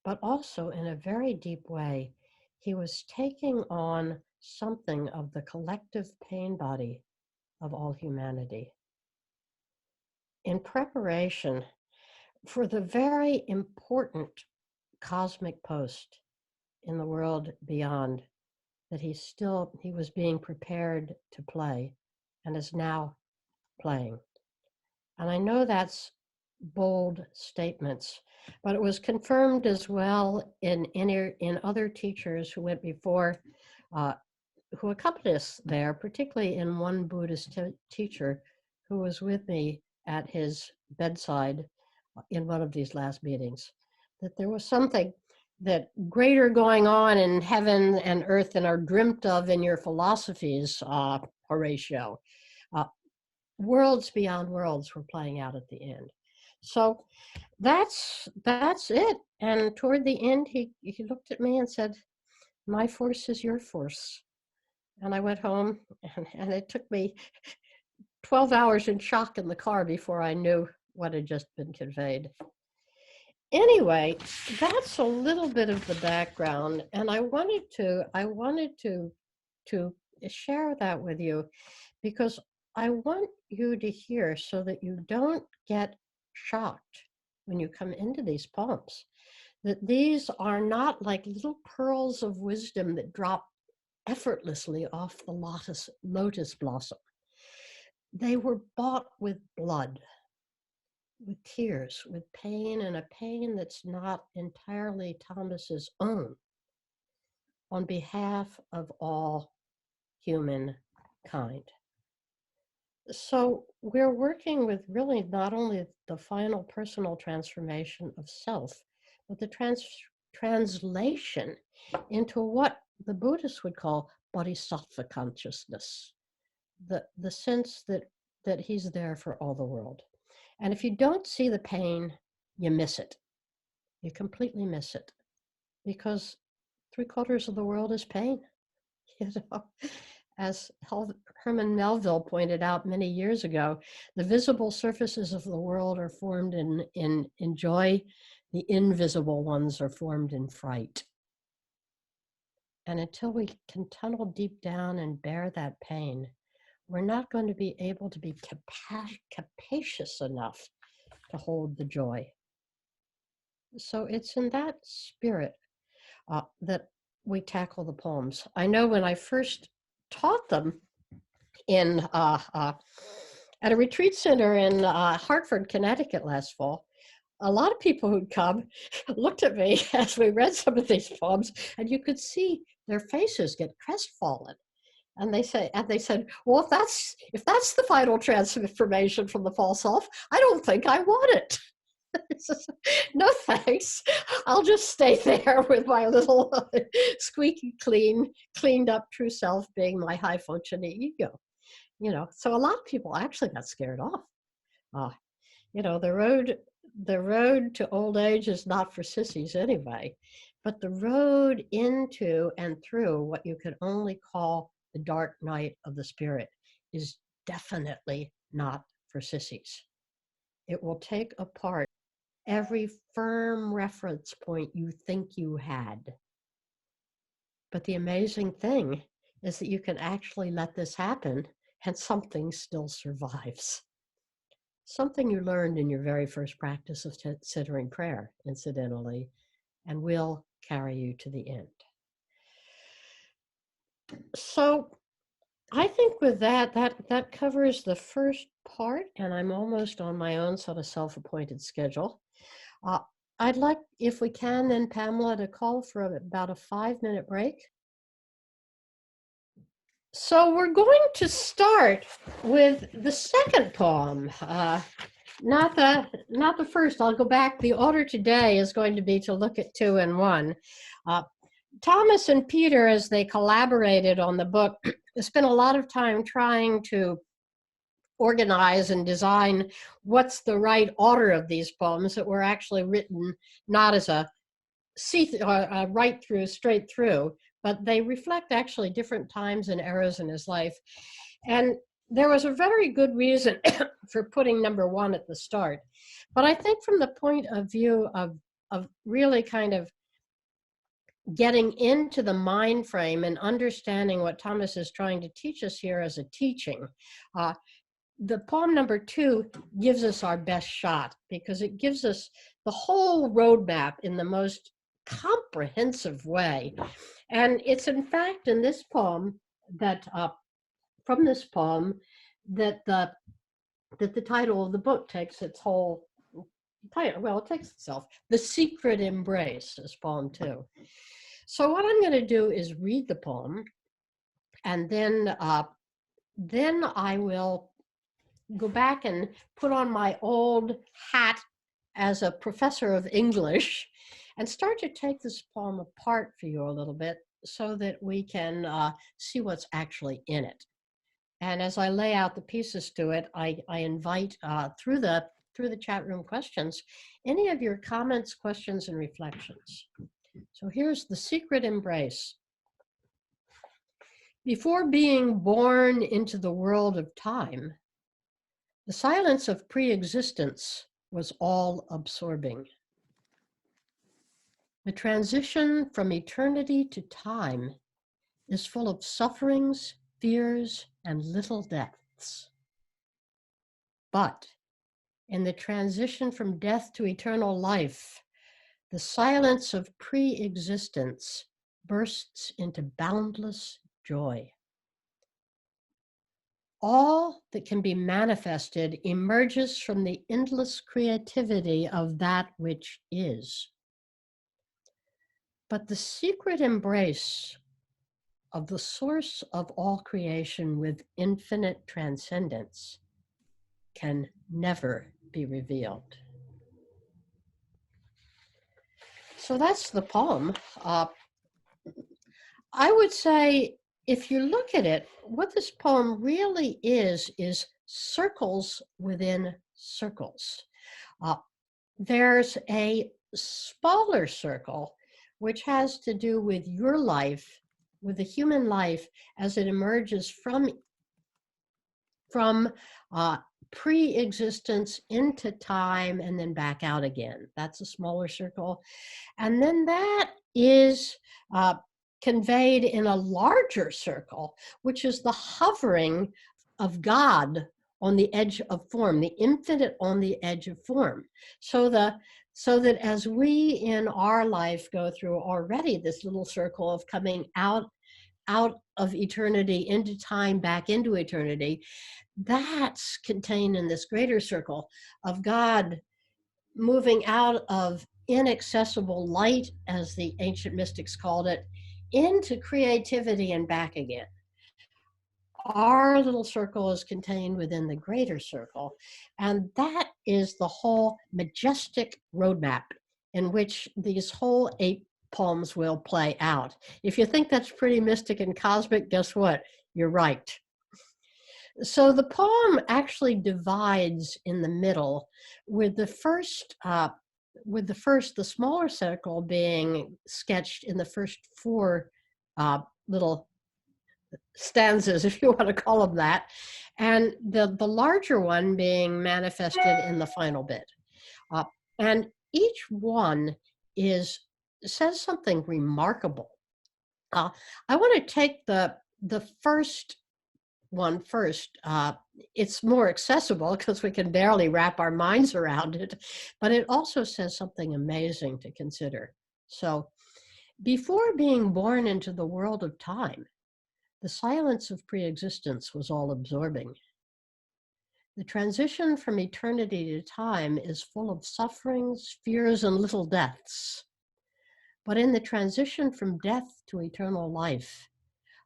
but also in a very deep way, he was taking on something of the collective pain body of all humanity. In preparation for the very important cosmic post in the world beyond that he was being prepared to play and is now playing. And I know that's bold statements, but it was confirmed as well in other teachers who went before, who accompanied us there, particularly in one Buddhist teacher who was with me at his bedside in one of these last meetings, that there was something that greater going on in heaven and earth than are dreamt of in your philosophies, Horatio. worlds beyond worlds were playing out at the end. So that's it. And toward the end, he looked at me and said, "My force is your force." And I went home, and it took me 12 hours in shock in the car before I knew what had just been conveyed. Anyway, that's a little bit of the background, and I wanted to share that with you because I want you to hear so that you don't get shocked when you come into these poems, that these are not like little pearls of wisdom that drop effortlessly off the lotus blossom. They were bought with blood, with tears, with pain, and a pain that's not entirely Thomas's own, on behalf of all humankind. So we're working with really not only the final personal transformation of self, but the translation into what the Buddhists would call bodhisattva consciousness, the sense that he's there for all the world. And if you don't see the pain, you miss it. You completely miss it, because 3/4 of the world is pain. You know, as Herman Melville pointed out many years ago, the visible surfaces of the world are formed in joy. The invisible ones are formed in fright. And until we can tunnel deep down and bear that pain, we're not going to be able to be capacious enough to hold the joy. So it's in that spirit that we tackle the poems. I know when I first taught them in at a retreat center in Hartford, Connecticut last fall, a lot of people who'd come looked at me as we read some of these poems, and you could see their faces get crestfallen. And they said, well, if that's the final transformation from the false self, I don't think I want it. No thanks. I'll just stay there with my little squeaky cleaned up true self being my high functioning ego. You know, so a lot of people actually got scared off. You know, the road to old age is not for sissies anyway, but the road into and through what you could only call the dark night of the spirit is definitely not for sissies. It will take apart every firm reference point you think you had. But the amazing thing is that you can actually let this happen and something still survives. Something you learned in your very first practice of centering prayer, incidentally, and will carry you to the end. So I think with that covers the first part, and I'm almost on my own sort of self-appointed schedule. I'd like, if we can, then Pamela, to call for about a 5-minute break. So we're going to start with the second poem, not the first. I'll go back. The order today is going to be to look at 2 and 1. Thomas and Peter, as they collaborated on the book, spent a lot of time trying to organize and design what's the right order of these poems that were actually written not as a right through, straight through, but they reflect actually different times and eras in his life. And there was a very good reason for putting number 1 at the start. But I think from the point of view of really kind of getting into the mind frame and understanding what Thomas is trying to teach us here as a teaching, the poem number 2 gives us our best shot because it gives us the whole roadmap in the most comprehensive way. And it's in fact in this poem that, from this poem, that the title of the book takes its whole title. Well, it takes itself. The Secret Embrace is poem 2. So what I'm going to do is read the poem, and then I will go back and put on my old hat as a professor of English and start to take this poem apart for you a little bit so that we can see what's actually in it. And as I lay out the pieces to it, I invite through the chat room questions, any of your comments, questions, and reflections. So here's the secret embrace. Before being born into the world of time, the silence of pre-existence was all absorbing. The transition from eternity to time is full of sufferings, fears, and little deaths. But in the transition from death to eternal life, the silence of pre-existence bursts into boundless joy. All that can be manifested emerges from the endless creativity of that which is. But the secret embrace of the source of all creation with infinite transcendence can never be revealed. So that's the poem. I would say, if you look at it, what this poem really is circles within circles. There's a smaller circle, which has to do with your life, with the human life as it emerges from pre-existence into time and then back out again. That's a smaller circle. And then that is conveyed in a larger circle, which is the hovering of God on the edge of form, the infinite on the edge of form. So that as we in our life go through already this little circle of coming out of eternity into time, back into eternity, that's contained in this greater circle of God moving out of inaccessible light, as the ancient mystics called it, into creativity and back again. Our little circle is contained within the greater circle, and that is the whole majestic roadmap in which these whole 8 poems will play out. If you think that's pretty mystic and cosmic, guess what? You're right. So the poem actually divides in the middle, with the smaller circle being sketched in the first 4 little stanzas, if you want to call them that, and the larger one being manifested in the final bit. And each one says something remarkable. I want to take the first one first. It's more accessible because we can barely wrap our minds around it, but it also says something amazing to consider. So, before being born into the world of time, the silence of pre-existence was all absorbing. The transition from eternity to time is full of sufferings, fears, and little deaths. But in the transition from death to eternal life,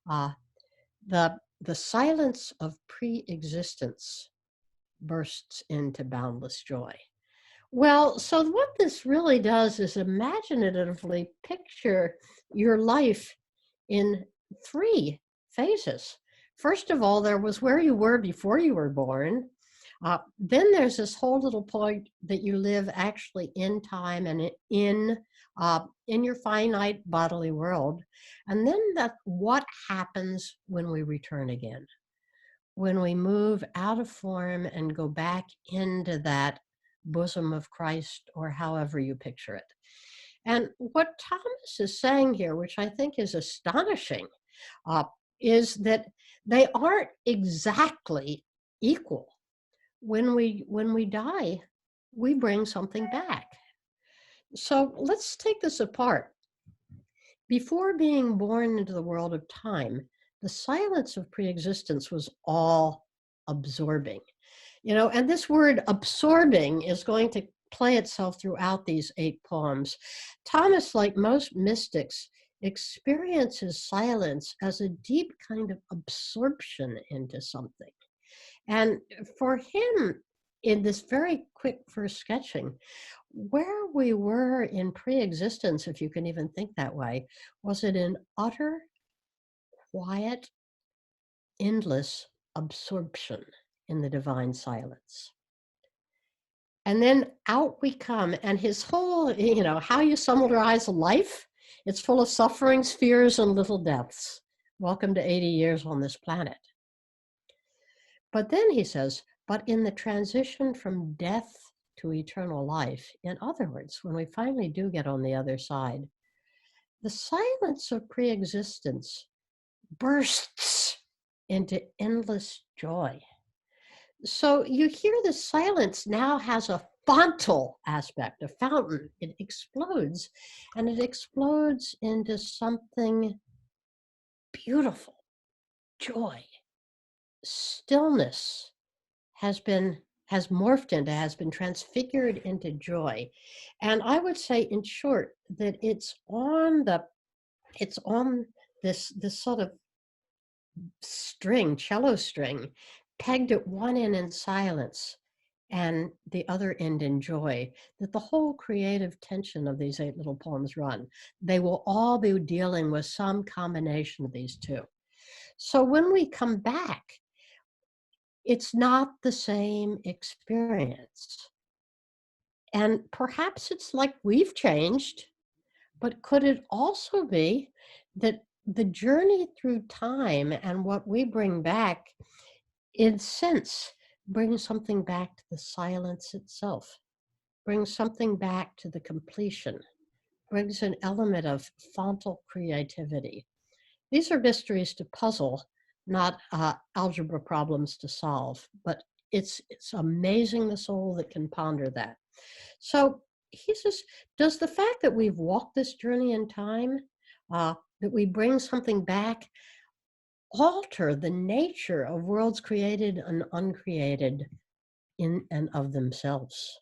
the silence of pre-existence bursts into boundless joy. Well, so what this really does is imaginatively picture your life in 3 phases. First of all, there was where you were before you were born. Then there's this whole little point that you live actually in time and in your finite bodily world. And then what happens when we return again, when we move out of form and go back into that bosom of Christ, or however you picture it. And what Thomas is saying here, which I think is astonishing, is that they aren't exactly equal. When we die, we bring something back. So let's take this apart. Before being born into the world of time, the silence of pre-existence was all absorbing. And this word absorbing is going to play itself throughout these 8 poems. Thomas, like most mystics, experiences silence as a deep kind of absorption into something. And for him, in this very quick first sketching, where we were in pre-existence, if you can even think that way, was it in utter, quiet, endless absorption in the divine silence. And then out we come, and his whole, how you summarize life, it's full of sufferings, fears, and little deaths. Welcome to 80 years on this planet. But then he says, but in the transition from death to eternal life, in other words, when we finally do get on the other side, the silence of pre-existence bursts into endless joy. So you hear the silence now has a fontal aspect, a fountain. It explodes, and it explodes into something beautiful, joy. Stillness has been transfigured into joy. And I would say, in short, that it's on this sort of string, cello string, pegged at one end in silence and the other end in joy, that the whole creative tension of these 8 little poems run. They will all be dealing with some combination of these two. So when we come back, it's not the same experience. And perhaps it's like we've changed, but could it also be that the journey through time and what we bring back, in sense, brings something back to the silence itself, brings something back to the completion, brings an element of fontal creativity. These are mysteries to puzzle, not algebra problems to solve, but it's amazing the soul that can ponder that. So he says, does the fact that we've walked this journey in time, that we bring something back, alter the nature of worlds created and uncreated in and of themselves?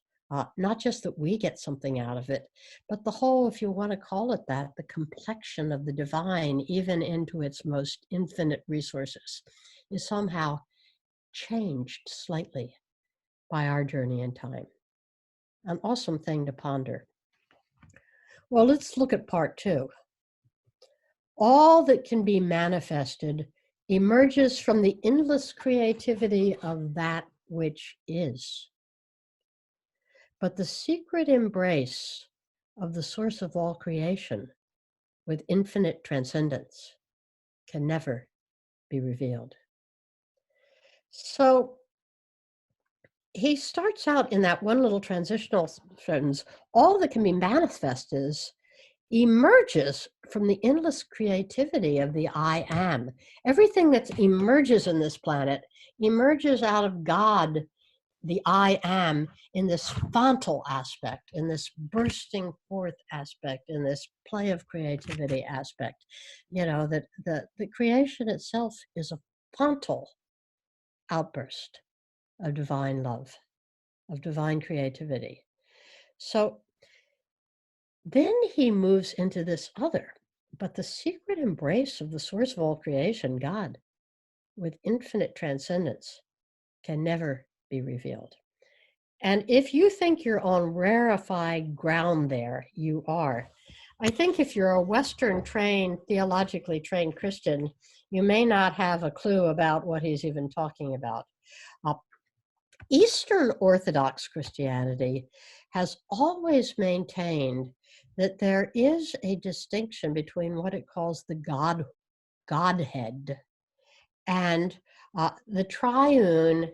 Not just that we get something out of it, but the whole, if you want to call it that, the complexion of the divine, even into its most infinite resources, is somehow changed slightly by our journey in time. An awesome thing to ponder. Well, let's look at part 2. All that can be manifested emerges from the endless creativity of that which is. But the secret embrace of the source of all creation with infinite transcendence can never be revealed. So he starts out in that one little transitional sentence, all that can be manifested emerges from the endless creativity of the I am. Everything that emerges in this planet emerges out of God, the I am, in this fontal aspect, in this bursting forth aspect, in this play of creativity aspect. That the creation itself is a fontal outburst of divine love, of divine creativity. So then he moves into this other, but the secret embrace of the source of all creation, God, with infinite transcendence, can never be revealed. And if you think you're on rarefied ground there, you are. I think if you're a Western trained, theologically trained Christian, you may not have a clue about what he's even talking about. Eastern Orthodox Christianity has always maintained that there is a distinction between what it calls the Godhead and the triune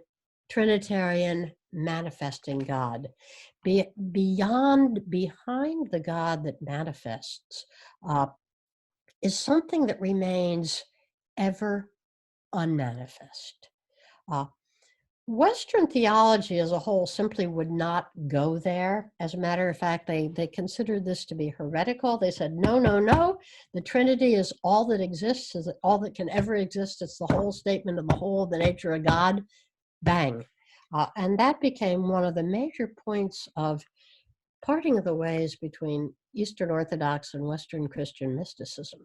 Trinitarian manifesting God. Behind the God that manifests is something that remains ever unmanifest. Western theology as a whole simply would not go there. As a matter of fact, they considered this to be heretical. They said, no, the Trinity is all that exists, is all that can ever exist. It's the whole statement of the whole of the nature of God. Bang. And that became one of the major points of parting of the ways between Eastern Orthodox and Western Christian mysticism.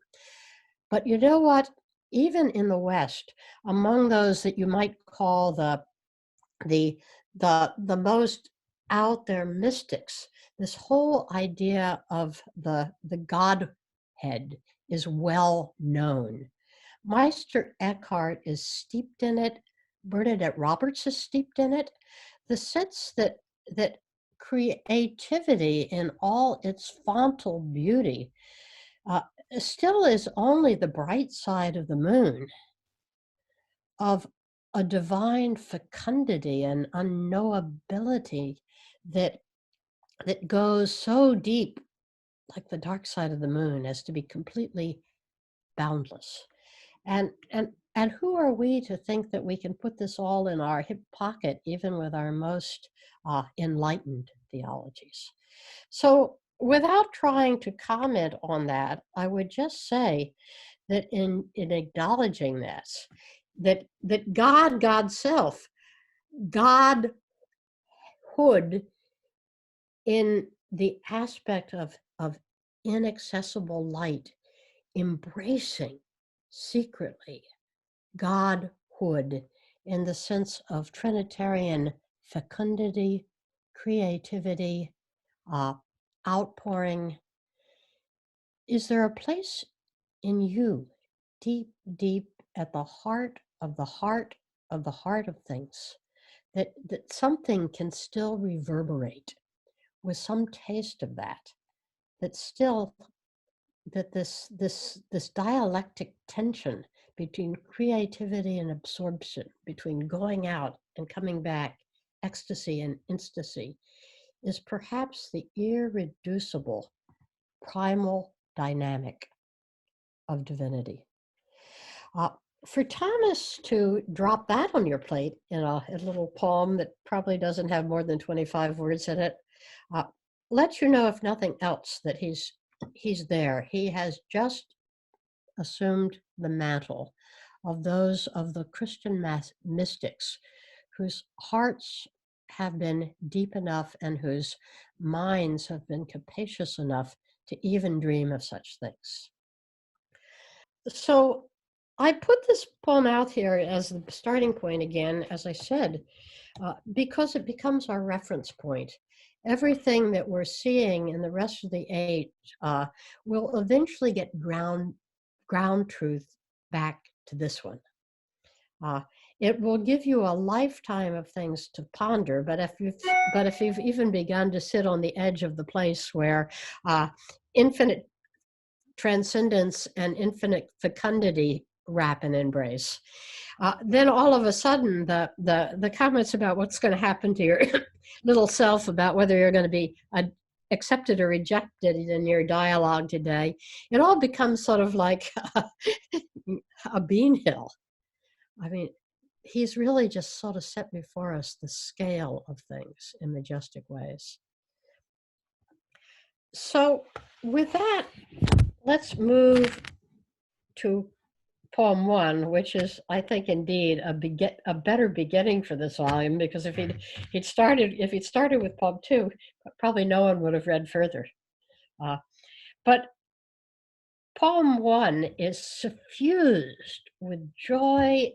But you know what? Even in the West, among those that you might call the most out there mystics, this whole idea of the Godhead is well known. Meister Eckhart is steeped in it. Bernadette Roberts is steeped in it, the sense that creativity in all its fontal beauty still is only the bright side of the moon of a divine fecundity and unknowability that goes so deep, like the dark side of the moon, as to be completely boundless. And who are we to think that we can put this all in our hip pocket, even with our most enlightened theologies? So without trying to comment on that, I would just say that in acknowledging this, that God's self, Godhood in the aspect of inaccessible light, embracing secretly Godhood in the sense of Trinitarian fecundity, creativity, outpouring. Is there a place in you, deep, deep at the heart of the heart of the heart of things, that something can still reverberate with some taste of that, that still, that this dialectic tension between creativity and absorption, between going out and coming back, ecstasy and instacy, is perhaps the irreducible primal dynamic of divinity. For Thomas to drop that on your plate in a little poem that probably doesn't have more than 25 words in it, lets you know, if nothing else, that he's there. He has just assumed the mantle of those of the Christian mystics whose hearts have been deep enough and whose minds have been capacious enough to even dream of such things. So I put this poem out here as the starting point again, as I said, because it becomes our reference point. Everything that we're seeing in the rest of the age will eventually get ground truth back to this one. It will give you a lifetime of things to ponder, but if you've even begun to sit on the edge of the place where infinite transcendence and infinite fecundity wrap and embrace, then all of a sudden the comments about what's going to happen to your little self, about whether you're going to be accepted or rejected in your dialogue today, it all becomes sort of like a bean hill. I mean, he's really just sort of set before us the scale of things in majestic ways. So with that, let's move to poem 1, which is, I think, indeed a better beginning for this volume, because if he'd started with poem 2, probably no one would have read further. But poem 1 is suffused with joy,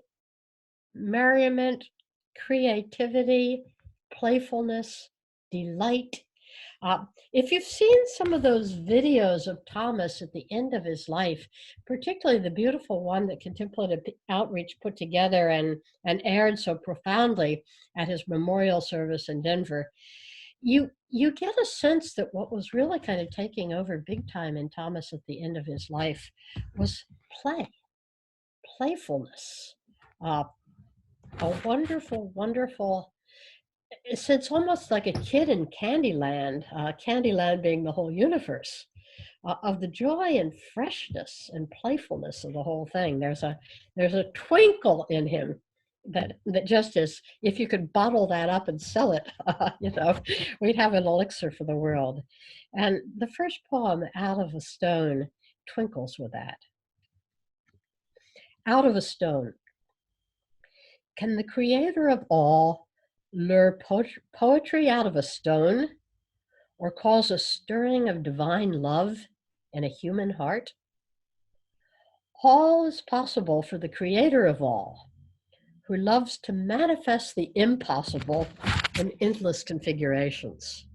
merriment, creativity, playfulness, delight. If you've seen some of those videos of Thomas at the end of his life, particularly the beautiful one that Contemplative Outreach put together and aired so profoundly at his memorial service in Denver, you get a sense that what was really kind of taking over big time in Thomas at the end of his life was playfulness, a wonderful, wonderful, it's almost like a kid in Candyland, Candyland being the whole universe, of the joy and freshness and playfulness of the whole thing. There's a twinkle in him that just is, if you could bottle that up and sell it, we'd have an elixir for the world. And the first poem, Out of a Stone, twinkles with that. Out of a stone. Can the creator of all lure poetry out of a stone, or cause a stirring of divine love in a human heart? All is possible for the creator of all, who loves to manifest the impossible in endless configurations.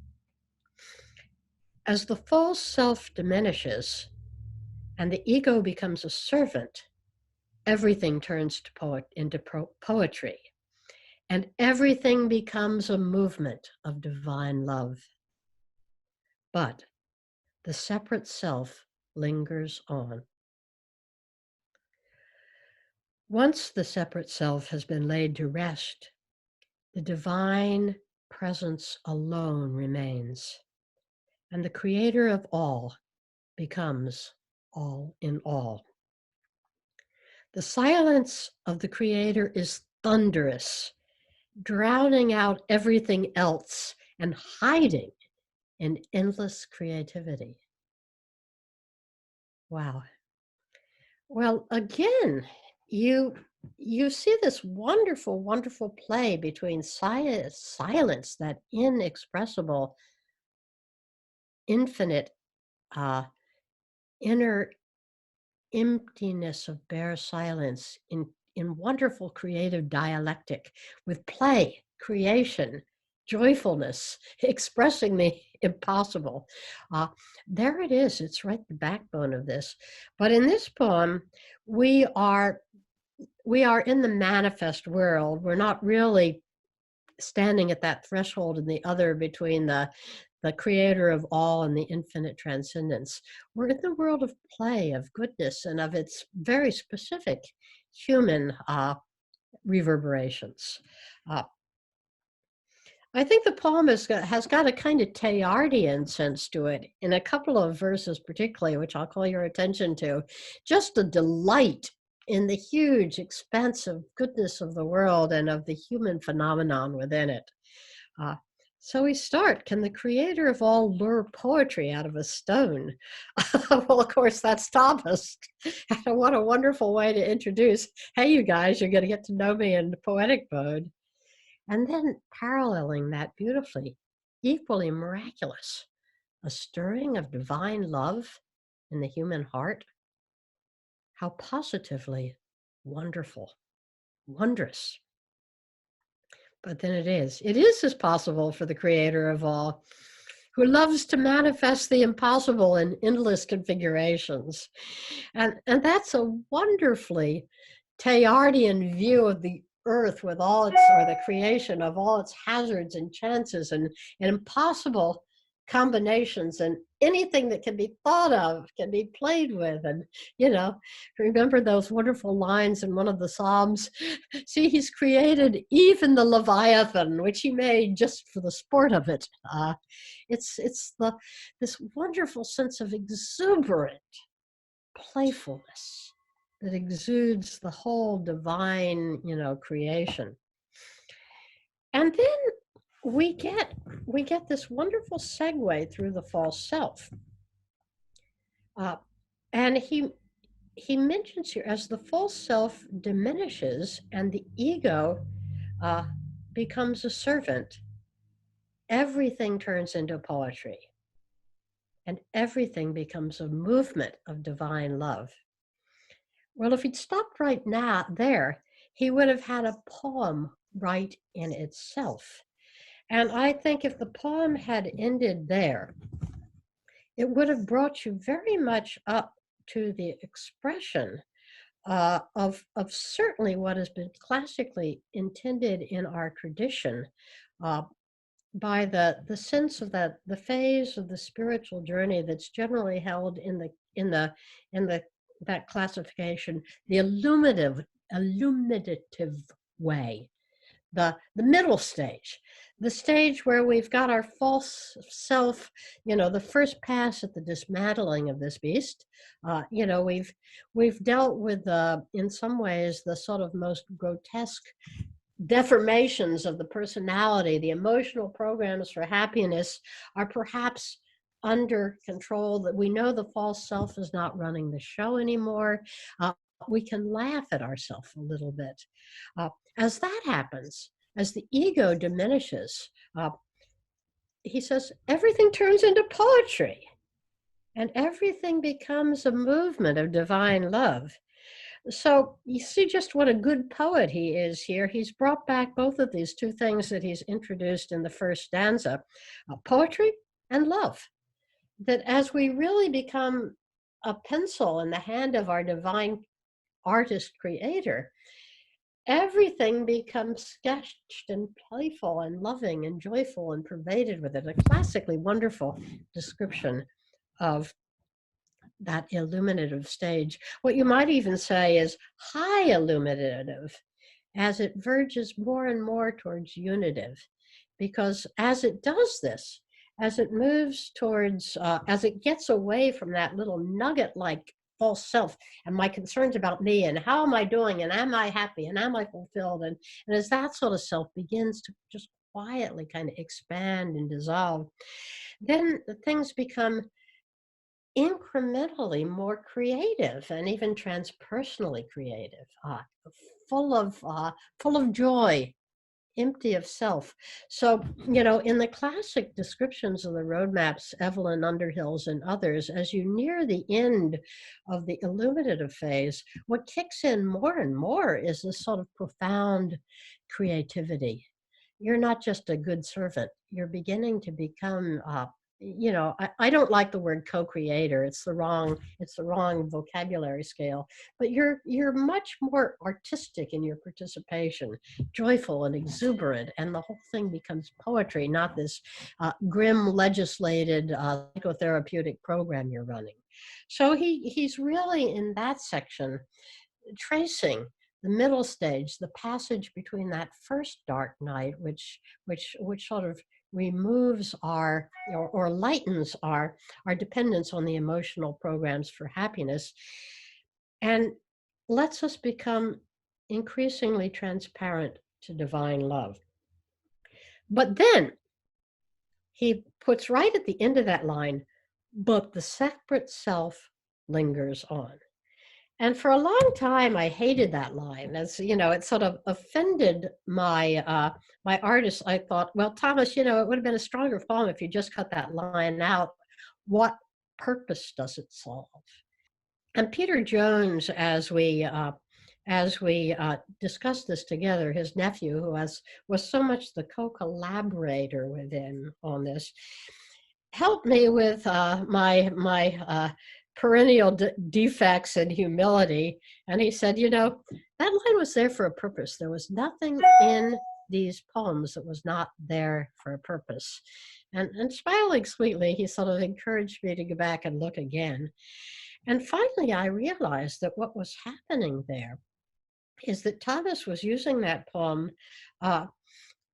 As the false self diminishes and the ego becomes a servant, everything turns into poetry. and everything becomes a movement of divine love. But the separate self lingers on. Once the separate self has been laid to rest, the divine presence alone remains, and the creator of all becomes all in all. The silence of the creator is thunderous, drowning out everything else and hiding in endless creativity. Wow. Well, again, you see this wonderful, wonderful play between silence, that inexpressible, infinite, inner emptiness of bare silence, in wonderful creative dialectic with play, creation, joyfulness, expressing the impossible. There it is. It's right the backbone of this. But in this poem, we are in the manifest world. We're not really standing at that threshold in the other between the creator of all and the infinite transcendence. We're in the world of play, of goodness, and of its very specific human reverberations. I think the poem has got a kind of Teilhardian sense to it in a couple of verses particularly, which I'll call your attention to. Just a delight in the huge, expansive goodness of the world and of the human phenomenon within it. So we start, can the creator of all lure poetry out of a stone? Well, of course, that's Thomas. What a wonderful way to introduce, hey, you guys, you're going to get to know me in poetic mode. And then paralleling that beautifully, equally miraculous, a stirring of divine love in the human heart. How positively wonderful, wondrous. But then it is as possible for the creator of all, who loves to manifest the impossible in endless configurations. And that's a wonderfully Teilhardian view of the earth with all its, or the creation of all its hazards and chances and impossible combinations, and anything that can be thought of can be played with. And remember those wonderful lines in one of the Psalms, see, he's created even the Leviathan, which he made just for the sport of it. It's this wonderful sense of exuberant playfulness that exudes the whole divine creation. And then we get this wonderful segue through the false self. And he mentions here, as the false self diminishes and the ego becomes a servant, everything turns into poetry, and everything becomes a movement of divine love. Well, if he'd stopped right now there, he would have had a poem right in itself. And I think if the poem had ended there, it would have brought you very much up to the expression of certainly what has been classically intended in our tradition by the sense of the phase of the spiritual journey that's generally held in that classification, the illuminative way. The middle stage, the stage where we've got our false self, the first pass at the dismantling of this beast. We've dealt with, in some ways, the sort of most grotesque deformations of the personality. The emotional programs for happiness are perhaps under control, that we know the false self is not running the show anymore. We can laugh at ourselves a little bit. As that happens, as the ego diminishes, he says, everything turns into poetry and everything becomes a movement of divine love. So you see just what a good poet he is here. He's brought back both of these two things that he's introduced in the first stanza, poetry and love. That as we really become a pencil in the hand of our divine artist creator, everything becomes sketched and playful and loving and joyful and pervaded with it. A classically wonderful description of that illuminative stage. What you might even say is high illuminative, as it verges more and more towards unitive. Because as it does this, as it moves towards, as it gets away from that little nugget-like false self and my concerns about me and how am I doing and am I happy and am I fulfilled, and as that sort of self begins to just quietly kind of expand and dissolve, then things become incrementally more creative and even transpersonally creative, full of joy, empty of self. So, in the classic descriptions of the roadmaps, Evelyn Underhill's and others, as you near the end of the illuminative phase, what kicks in more and more is this sort of profound creativity. You're not just a good servant. You're beginning to become, I don't like the word co-creator. It's the wrong vocabulary scale. But you're much more artistic in your participation, joyful and exuberant, and the whole thing becomes poetry, not this grim legislated psychotherapeutic program you're running. So he's really in that section tracing the middle stage, the passage between that first dark night, which sort of removes our or lightens our dependence on the emotional programs for happiness, and lets us become increasingly transparent to divine love. But then he puts right at the end of that line, but the separate self lingers on. And for a long time, I hated that line. As it sort of offended my my artists. I thought, well, Thomas, it would have been a stronger poem if you just cut that line out. What purpose does it solve? And Peter Jones, as we discussed this together, his nephew, who was so much the co-collaborator with him on this, helped me with my perennial defects and humility. And he said, that line was there for a purpose. There was nothing in these poems that was not there for a purpose. And smiling sweetly, he sort of encouraged me to go back and look again. And finally, I realized that what was happening there is that Thomas was using that poem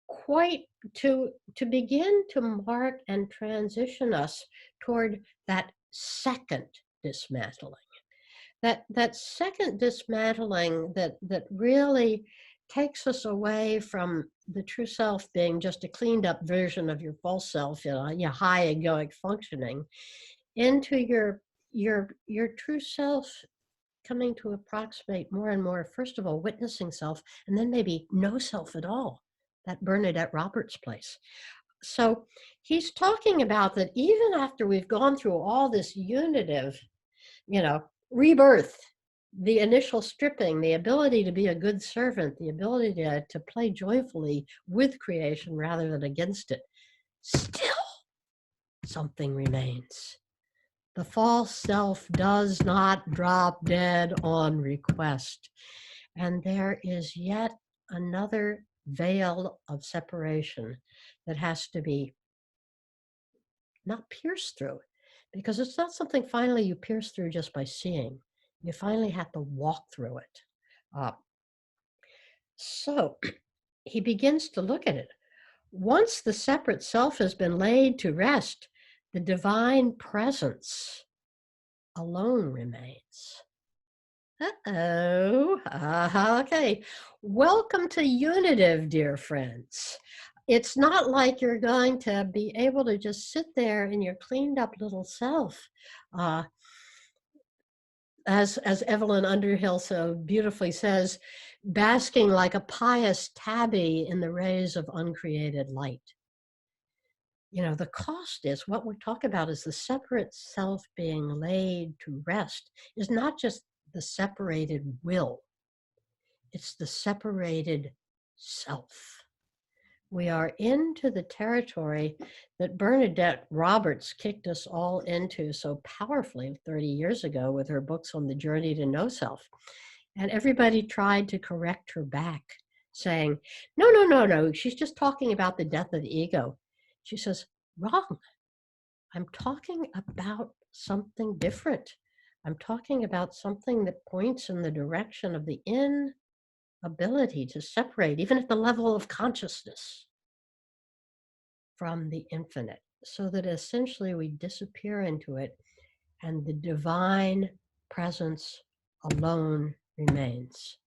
quite to begin to mark and transition us toward that second dismantling. That second dismantling that really takes us away from the true self being just a cleaned up version of your false self, your high egoic functioning, into your true self coming to approximate more and more, first of all, witnessing self, and then maybe no self at all, that Bernadette Roberts place. So he's talking about that even after we've gone through all this unitive, rebirth, the initial stripping, the ability to be a good servant, the ability to play joyfully with creation rather than against it, still something remains. The false self does not drop dead on request. And there is yet another veil of separation that has to be not pierced through, because it's not something finally you pierce through just by seeing. You finally have to walk through it. So he begins to look at it. Once the separate self has been laid to rest, the divine presence alone remains. Okay. Welcome to Unitive, dear friends. It's not like you're going to be able to just sit there in your cleaned up little self. As Evelyn Underhill so beautifully says, basking like a pious tabby in the rays of uncreated light. The cost is, what we talk about is the separate self being laid to rest is not just the separated will, it's the separated self. We are into the territory that Bernadette Roberts kicked us all into so powerfully 30 years ago with her books on the journey to know self. And everybody tried to correct her back, saying, no, no, no, no, she's just talking about the death of the ego. She says, wrong. I'm talking about something different. I'm talking about something that points in the direction of the inability to separate, even at the level of consciousness, from the infinite, so that essentially we disappear into it and the divine presence alone remains.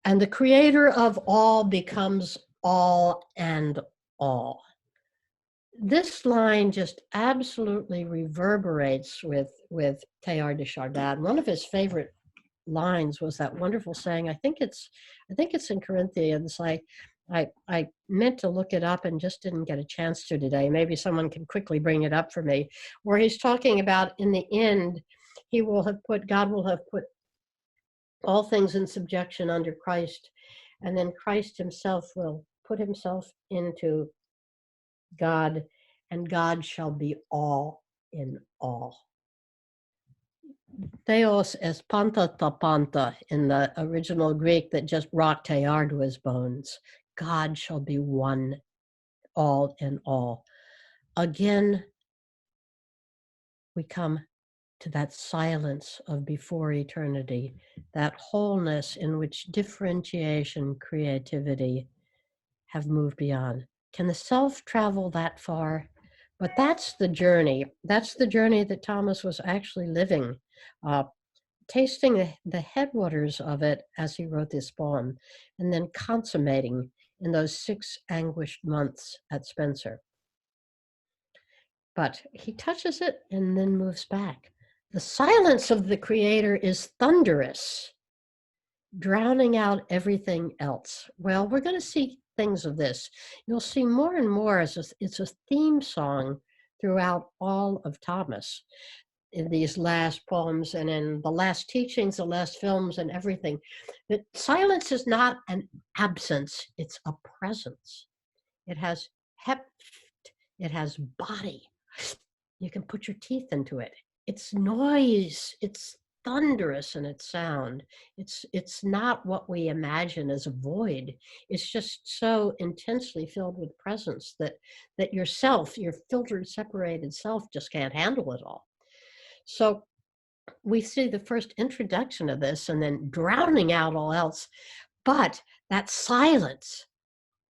And the creator of all becomes all and all. This line just absolutely reverberates with Teilhard de Chardin. One of his favorite lines was that wonderful saying, I think it's in Corinthians. I meant to look it up and just didn't get a chance to today. Maybe someone can quickly bring it up for me, where he's talking about in the end, God will have put all things in subjection under Christ, and then Christ himself will put himself into God, and God shall be all in all. Theos es panta ta panta in the original Greek that just rocked Teilhard to his bones. God shall be one, all in all. Again, we come to that silence of before eternity, that wholeness in which differentiation, creativity have moved beyond. Can the self travel that far? But that's the journey. That's the journey that Thomas was actually living, tasting the headwaters of it as he wrote this poem, and then consummating in those 6 anguished months at Spencer. But he touches it and then moves back. The silence of the creator is thunderous, drowning out everything else. Well, we're going to see things of this. You'll see more and more as it's a theme song throughout all of Thomas in these last poems and in the last teachings, the last films and everything. That silence is not an absence, it's a presence. It has heft, it has body. You can put your teeth into it. It's noise, it's thunderous in its sound. It's not what we imagine as a void. It's just so intensely filled with presence that yourself, your filtered, separated self, just can't handle it all. So we see the first introduction of this and then drowning out all else. But that silence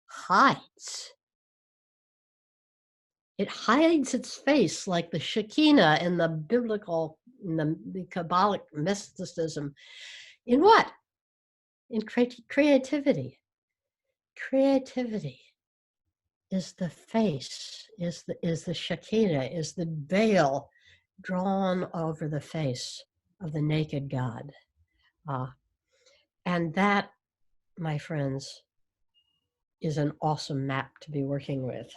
hides. It hides its face like the Shekinah in the biblical, in the Kabbalic mysticism. In what? In creativity. Creativity is the face, is the Shekinah, is the veil drawn over the face of the naked God. And that, my friends, is an awesome map to be working with.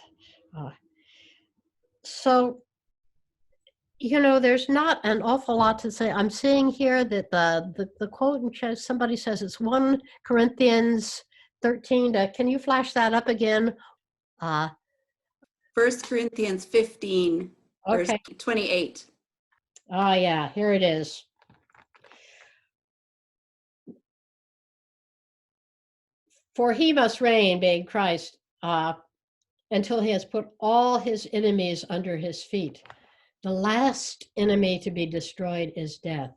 So, you know, there's not an awful lot to say. I'm seeing here that the quote in chat, somebody says it's 1 Corinthians 13. Can you flash that up again? 1 Corinthians 15, verse Okay. 28. Oh, yeah, here it is. For he must reign, being Christ, until he has put all his enemies under his feet. The last enemy to be destroyed is death.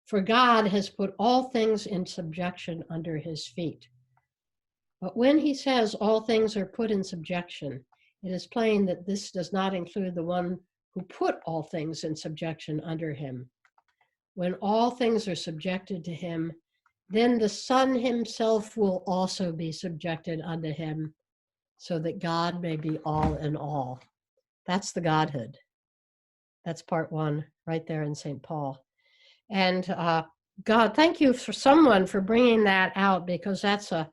For God has put all things in subjection under his feet. But when he says all things are put in subjection, it is plain that this does not include the one who put all things in subjection under him. When all things are subjected to him, then the Son himself will also be subjected unto him, so that God may be all in all. That's the Godhood. That's part 1 right there in St. Paul. And God, thank you for someone for bringing that out, because that's a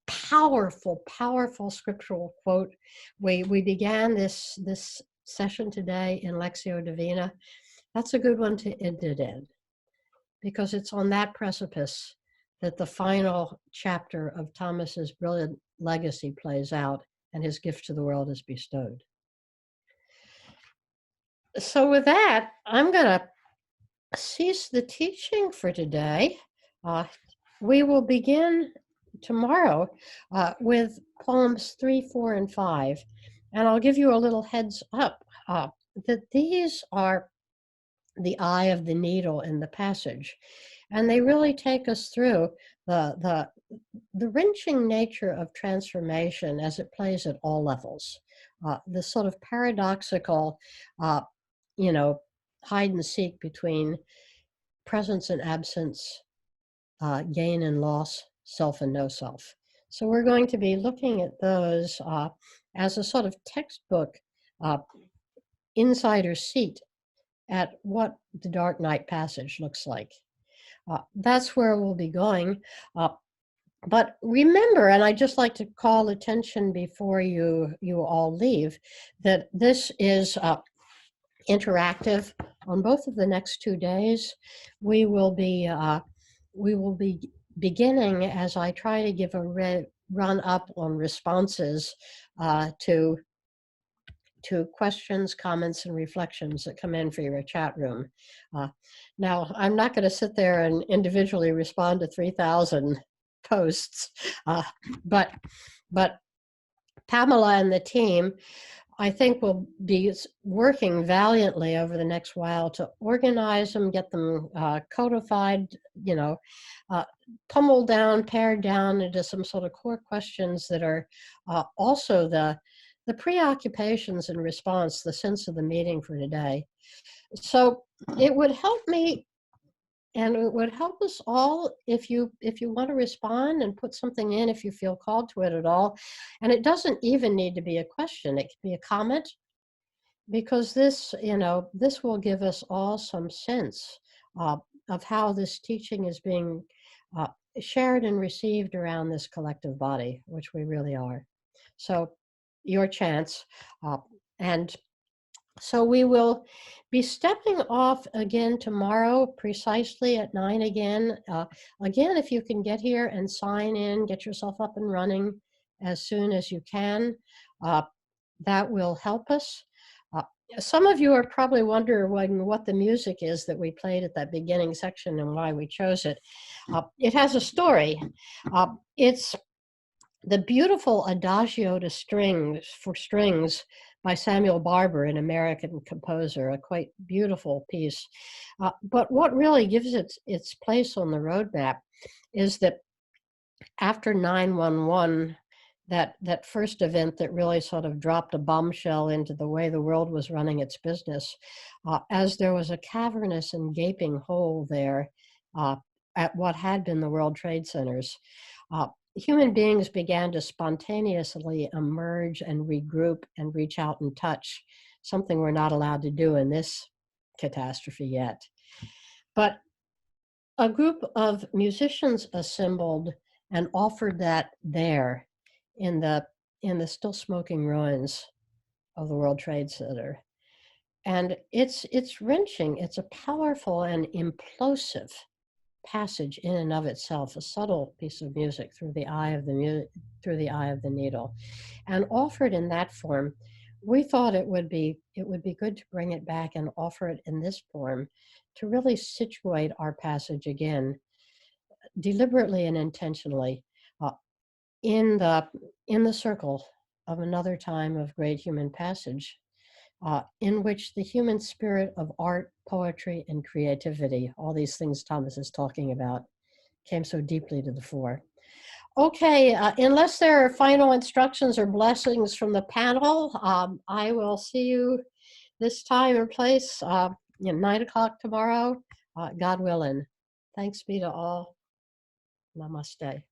powerful, powerful scriptural quote. We began this session today in Lectio Divina. That's a good one to end it in, because it's on that precipice that the final chapter of Thomas's brilliant legacy plays out and his gift to the world is bestowed. So with that, I'm going to cease the teaching for today. We will begin tomorrow with poems 3, 4, and 5. And I'll give you a little heads up that these are the eye of the needle in the passage. And they really take us through the wrenching nature of transformation as it plays at all levels. The sort of paradoxical, hide and seek between presence and absence, gain and loss, self and no self. So we're going to be looking at those as a sort of textbook insider seat at what the Dark Night Passage looks like. That's where we'll be going. But remember, and I'd just like to call attention before you all leave, that this is interactive on both of the next 2 days. We will be beginning as I try to give a run up on responses to questions, comments, and reflections that come in for your chat room. Now, I'm not going to sit there and individually respond to 3,000 posts, but Pamela and the team, I think, will be working valiantly over the next while to organize them, get them codified, pummeled down, pared down into some sort of core questions that are also the preoccupations in response, the sense of the meeting for today. So it would help me, and it would help us all if you want to respond and put something in, if you feel called to it at all. And it doesn't even need to be a question. It could be a comment, because this will give us all some sense of how this teaching is being shared and received around this collective body, which we really are. So your chance. And so we will be stepping off again tomorrow, precisely at 9 again. Again, if you can get here and sign in, get yourself up and running as soon as you can, that will help us. Some of you are probably wondering what the music is that we played at that beginning section and why we chose it. It has a story. It's the beautiful Adagio for strings by Samuel Barber, an American composer, a quite beautiful piece. But what really gives it its place on the roadmap is that after 9/11, that first event that really sort of dropped a bombshell into the way the world was running its business, as there was a cavernous and gaping hole there at what had been the World Trade Centers, human beings began to spontaneously emerge and regroup and reach out and touch, something we're not allowed to do in this catastrophe yet. But a group of musicians assembled and offered that there in the still smoking ruins of the World Trade Center. And it's wrenching. It's a powerful and implosive passage in and of itself, a subtle piece of music through the eye of the needle. And offered in that form, we thought it would be good to bring it back and offer it in this form to really situate our passage again, deliberately and intentionally, in the circle of another time of great human passage, in which the human spirit of art, poetry, and creativity, all these things Thomas is talking about, came so deeply to the fore. Okay, unless there are final instructions or blessings from the panel, I will see you this time and place, 9 o'clock tomorrow, God willing. Thanks be to all. Namaste.